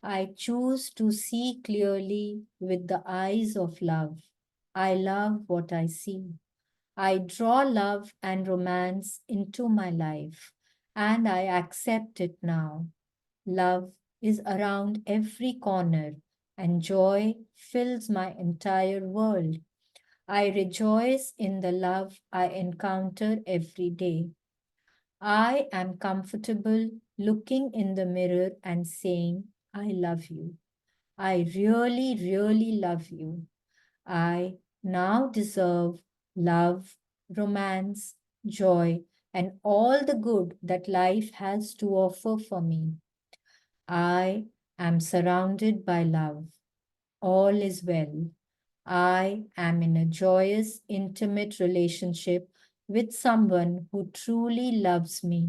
Speaker 2: I choose to see clearly with the eyes of love. I love what I see. I draw love and romance into my life, and I accept it now. Love is around every corner, and joy fills my entire world. I rejoice in the love I encounter every day. I am comfortable looking in the mirror and saying, I love you. I really, really love you. I now deserve love, romance, joy, and all the good that life has to offer for me. I am surrounded by love. All is well. I am in a joyous, intimate relationship with someone who truly loves me.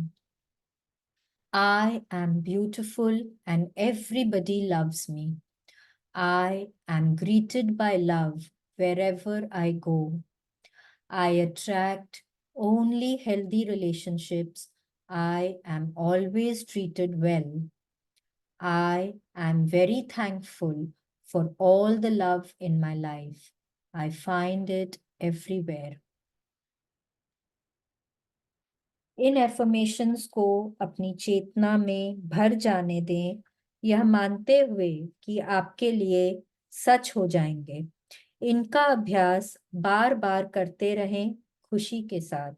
Speaker 2: I am beautiful and everybody loves me. I am greeted by love wherever I go. I attract only healthy relationships. I am always treated well. I am very thankful for all the love in my life. I find it everywhere. In affirmations को अपनी चेतना में भर जाने दें, यह मानते हुए कि आपके लिए सच हो जाएंगे। इनका अभ्यास बार बार करते रहें खुशी के साथ।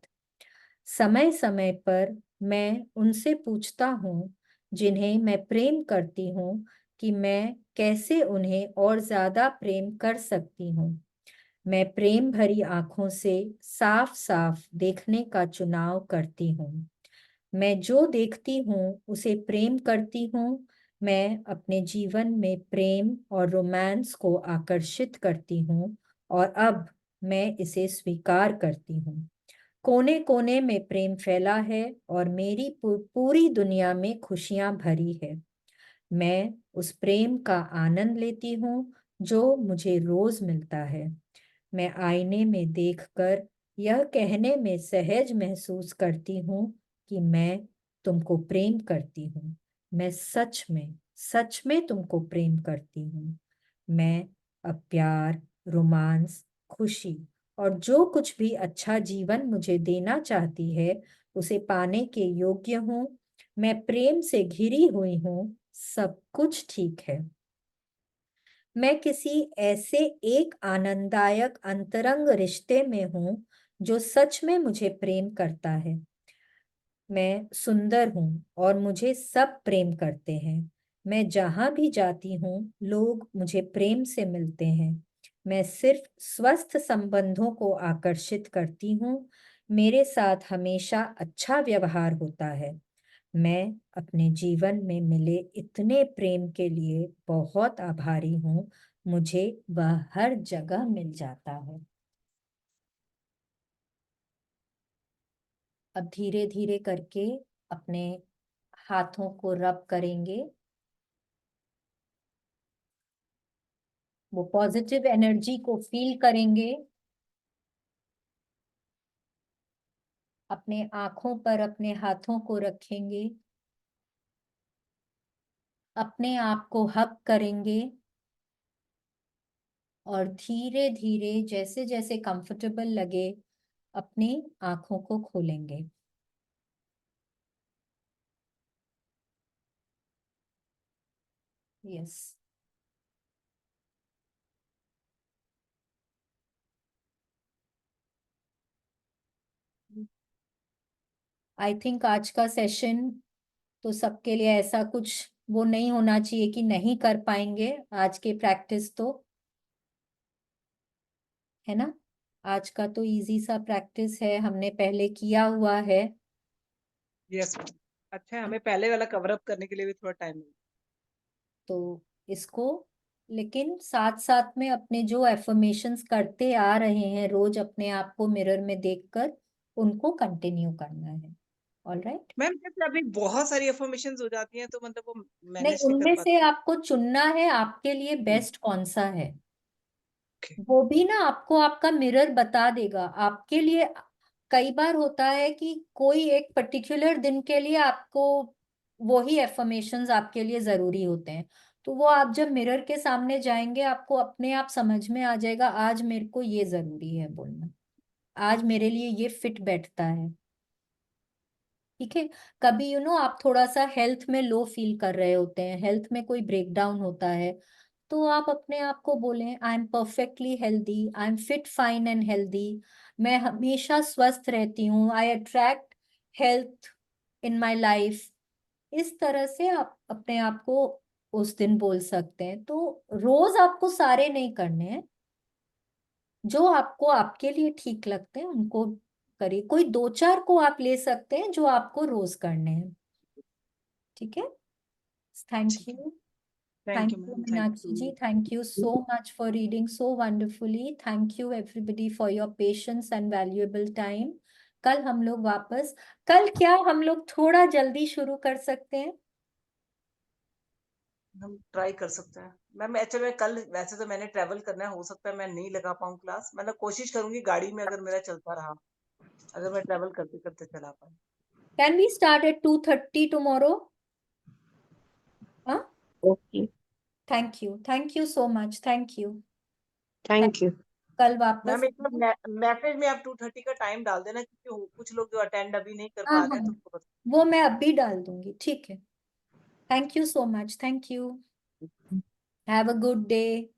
Speaker 2: समय समय पर मैं उनसे पूछता हूँ जिन्हें मैं प्रेम करती हूँ कि मैं कैसे उन्हें और ज्यादा प्रेम कर सकती हूँ। मैं प्रेम भरी आंखों से साफ साफ देखने का चुनाव करती हूँ। मैं जो देखती हूँ उसे प्रेम करती हूँ। मैं अपने जीवन में प्रेम और रोमांस को आकर्षित करती हूँ और अब मैं इसे स्वीकार करती हूँ। कोने कोने में प्रेम फैला है और मेरी पूरी दुनिया में खुशियां भरी है। मैं उस प्रेम का आनंद लेती हूँ जो मुझे रोज मिलता है। मैं आईने में देखकर यह कहने में सहज महसूस करती हूँ कि मैं तुमको प्रेम करती हूँ। मैं सच में तुमको प्रेम करती हूँ। मैं अब प्यार, रोमांस, खुशी और जो कुछ भी अच्छा जीवन मुझे देना चाहती है उसे पाने के योग्य हूँ। मैं प्रेम से घिरी हुई हूँ। सब कुछ ठीक है। मैं किसी ऐसे एक आनंददायक अंतरंग रिश्ते में हूँ जो सच में मुझे प्रेम करता है। मैं सुंदर हूँ और मुझे सब प्रेम करते हैं। मैं जहाँ भी जाती हूँ लोग मुझे प्रेम से मिलते हैं। मैं सिर्फ स्वस्थ संबंधों को आकर्षित करती हूँ। मेरे साथ हमेशा अच्छा व्यवहार होता है। मैं अपने जीवन में मिले इतने प्रेम के लिए बहुत आभारी हूँ। मुझे वह हर जगह मिल जाता है। अब धीरे धीरे करके अपने हाथों को रब करेंगे। वो पॉजिटिव एनर्जी को फील करेंगे। अपने आंखों पर अपने हाथों को रखेंगे। अपने आप को हग करेंगे और धीरे धीरे जैसे जैसे कंफर्टेबल लगे अपनी आंखों को खोलेंगे। यस। आई थिंक आज का सेशन तो सबके लिए ऐसा कुछ वो नहीं होना चाहिए कि नहीं कर पाएंगे आज के प्रैक्टिस तो, है ना। आज का तो इजी सा प्रैक्टिस है, हमने पहले किया हुआ है।
Speaker 1: यस मैम, अच्छा है, हमें पहले वाला कवर अप करने के लिए भी थोड़ा टाइम मिला।
Speaker 2: तो इसको लेकिन साथ साथ में अपने जो एफर्मेशंस करते आ रहे हैं रोज अपने आप को मिरर में देखकर उनको कंटिन्यू करना है। ऑलराइट।
Speaker 1: मैम जैसे अभी बहुत सारी अफर्मेशंस हो जाती हैं तो मतलब वो
Speaker 2: नहीं,
Speaker 1: मैनेज नहीं कर
Speaker 2: उनमें से
Speaker 1: पाते।
Speaker 2: आपको चुनना है आपके लिए बेस्ट कौन सा है।
Speaker 1: Okay.
Speaker 2: वो भी ना आपको आपका मिरर बता देगा आपके लिए। कई बार होता है कि कोई एक पर्टिकुलर दिन के लिए आपको वो ही एफर्मेशंस आपके लिए जरूरी होते हैं। तो वो आप जब मिरर के सामने जाएंगे आपको अपने आप समझ में आ जाएगा आज मेरे को ये जरूरी है बोलना, आज मेरे लिए ये फिट बैठता है। ठीक है। कभी आप थोड़ा सा हेल्थ में लो फील कर रहे होते हैं, हेल्थ में कोई ब्रेकडाउन होता है, तो आप अपने आप को बोलें I am perfectly healthy, I am fit fine and healthy. मैं हमेशा स्वस्थ रहती हूँ, I attract health in my life. इस तरह से आप अपने आप को उस दिन बोल सकते हैं। तो रोज आपको सारे नहीं करने हैं, जो आपको आपके लिए ठीक लगते हैं उनको करिए। कोई दो चार को आप ले सकते हैं जो आपको रोज करने हैं। ठीक है। थैंक
Speaker 1: ठीक है,
Speaker 2: you.
Speaker 1: Thank
Speaker 2: Thank
Speaker 1: you
Speaker 2: you,
Speaker 1: ma'am, thank
Speaker 2: Meenakshi ji.
Speaker 1: You.
Speaker 2: Thank you so much for reading so wonderfully. Thank you everybody for your patience and valuable time. कल हम लोग वापस, कल क्या हम लोग थोड़ा जल्दी शुरू कर सकते हैं?
Speaker 1: हम ट्राई कर सकते हैं मैम। एक्चुअली मैं कल वैसे तो मैंने ट्रेवल करना है, हो सकता है मैं नहीं लगा पाऊँ क्लास, मतलब कोशिश करूंगी गाड़ी में अगर मेरा चलता रहा, अगर मैं ट्रेवल करते करते चला पाऊँ।
Speaker 2: Can we start at 2:30 tomorrow? हाँ?
Speaker 5: Okay.
Speaker 2: Thank you. Thank you so much. Thank you.
Speaker 5: Thank you.
Speaker 2: कल
Speaker 1: मैम
Speaker 2: वापस।
Speaker 1: एक मैसेज में आप 2:30 का टाइम डाल देना, क्योंकि कुछ लोग जो अटेंड अभी नहीं कर
Speaker 2: हाँ
Speaker 1: पा रहे
Speaker 2: हाँ,
Speaker 1: हैं तो उनको
Speaker 2: वो मैं अभी डाल दूंगी। ठीक है। Thank you so much. Thank you. Have a good day.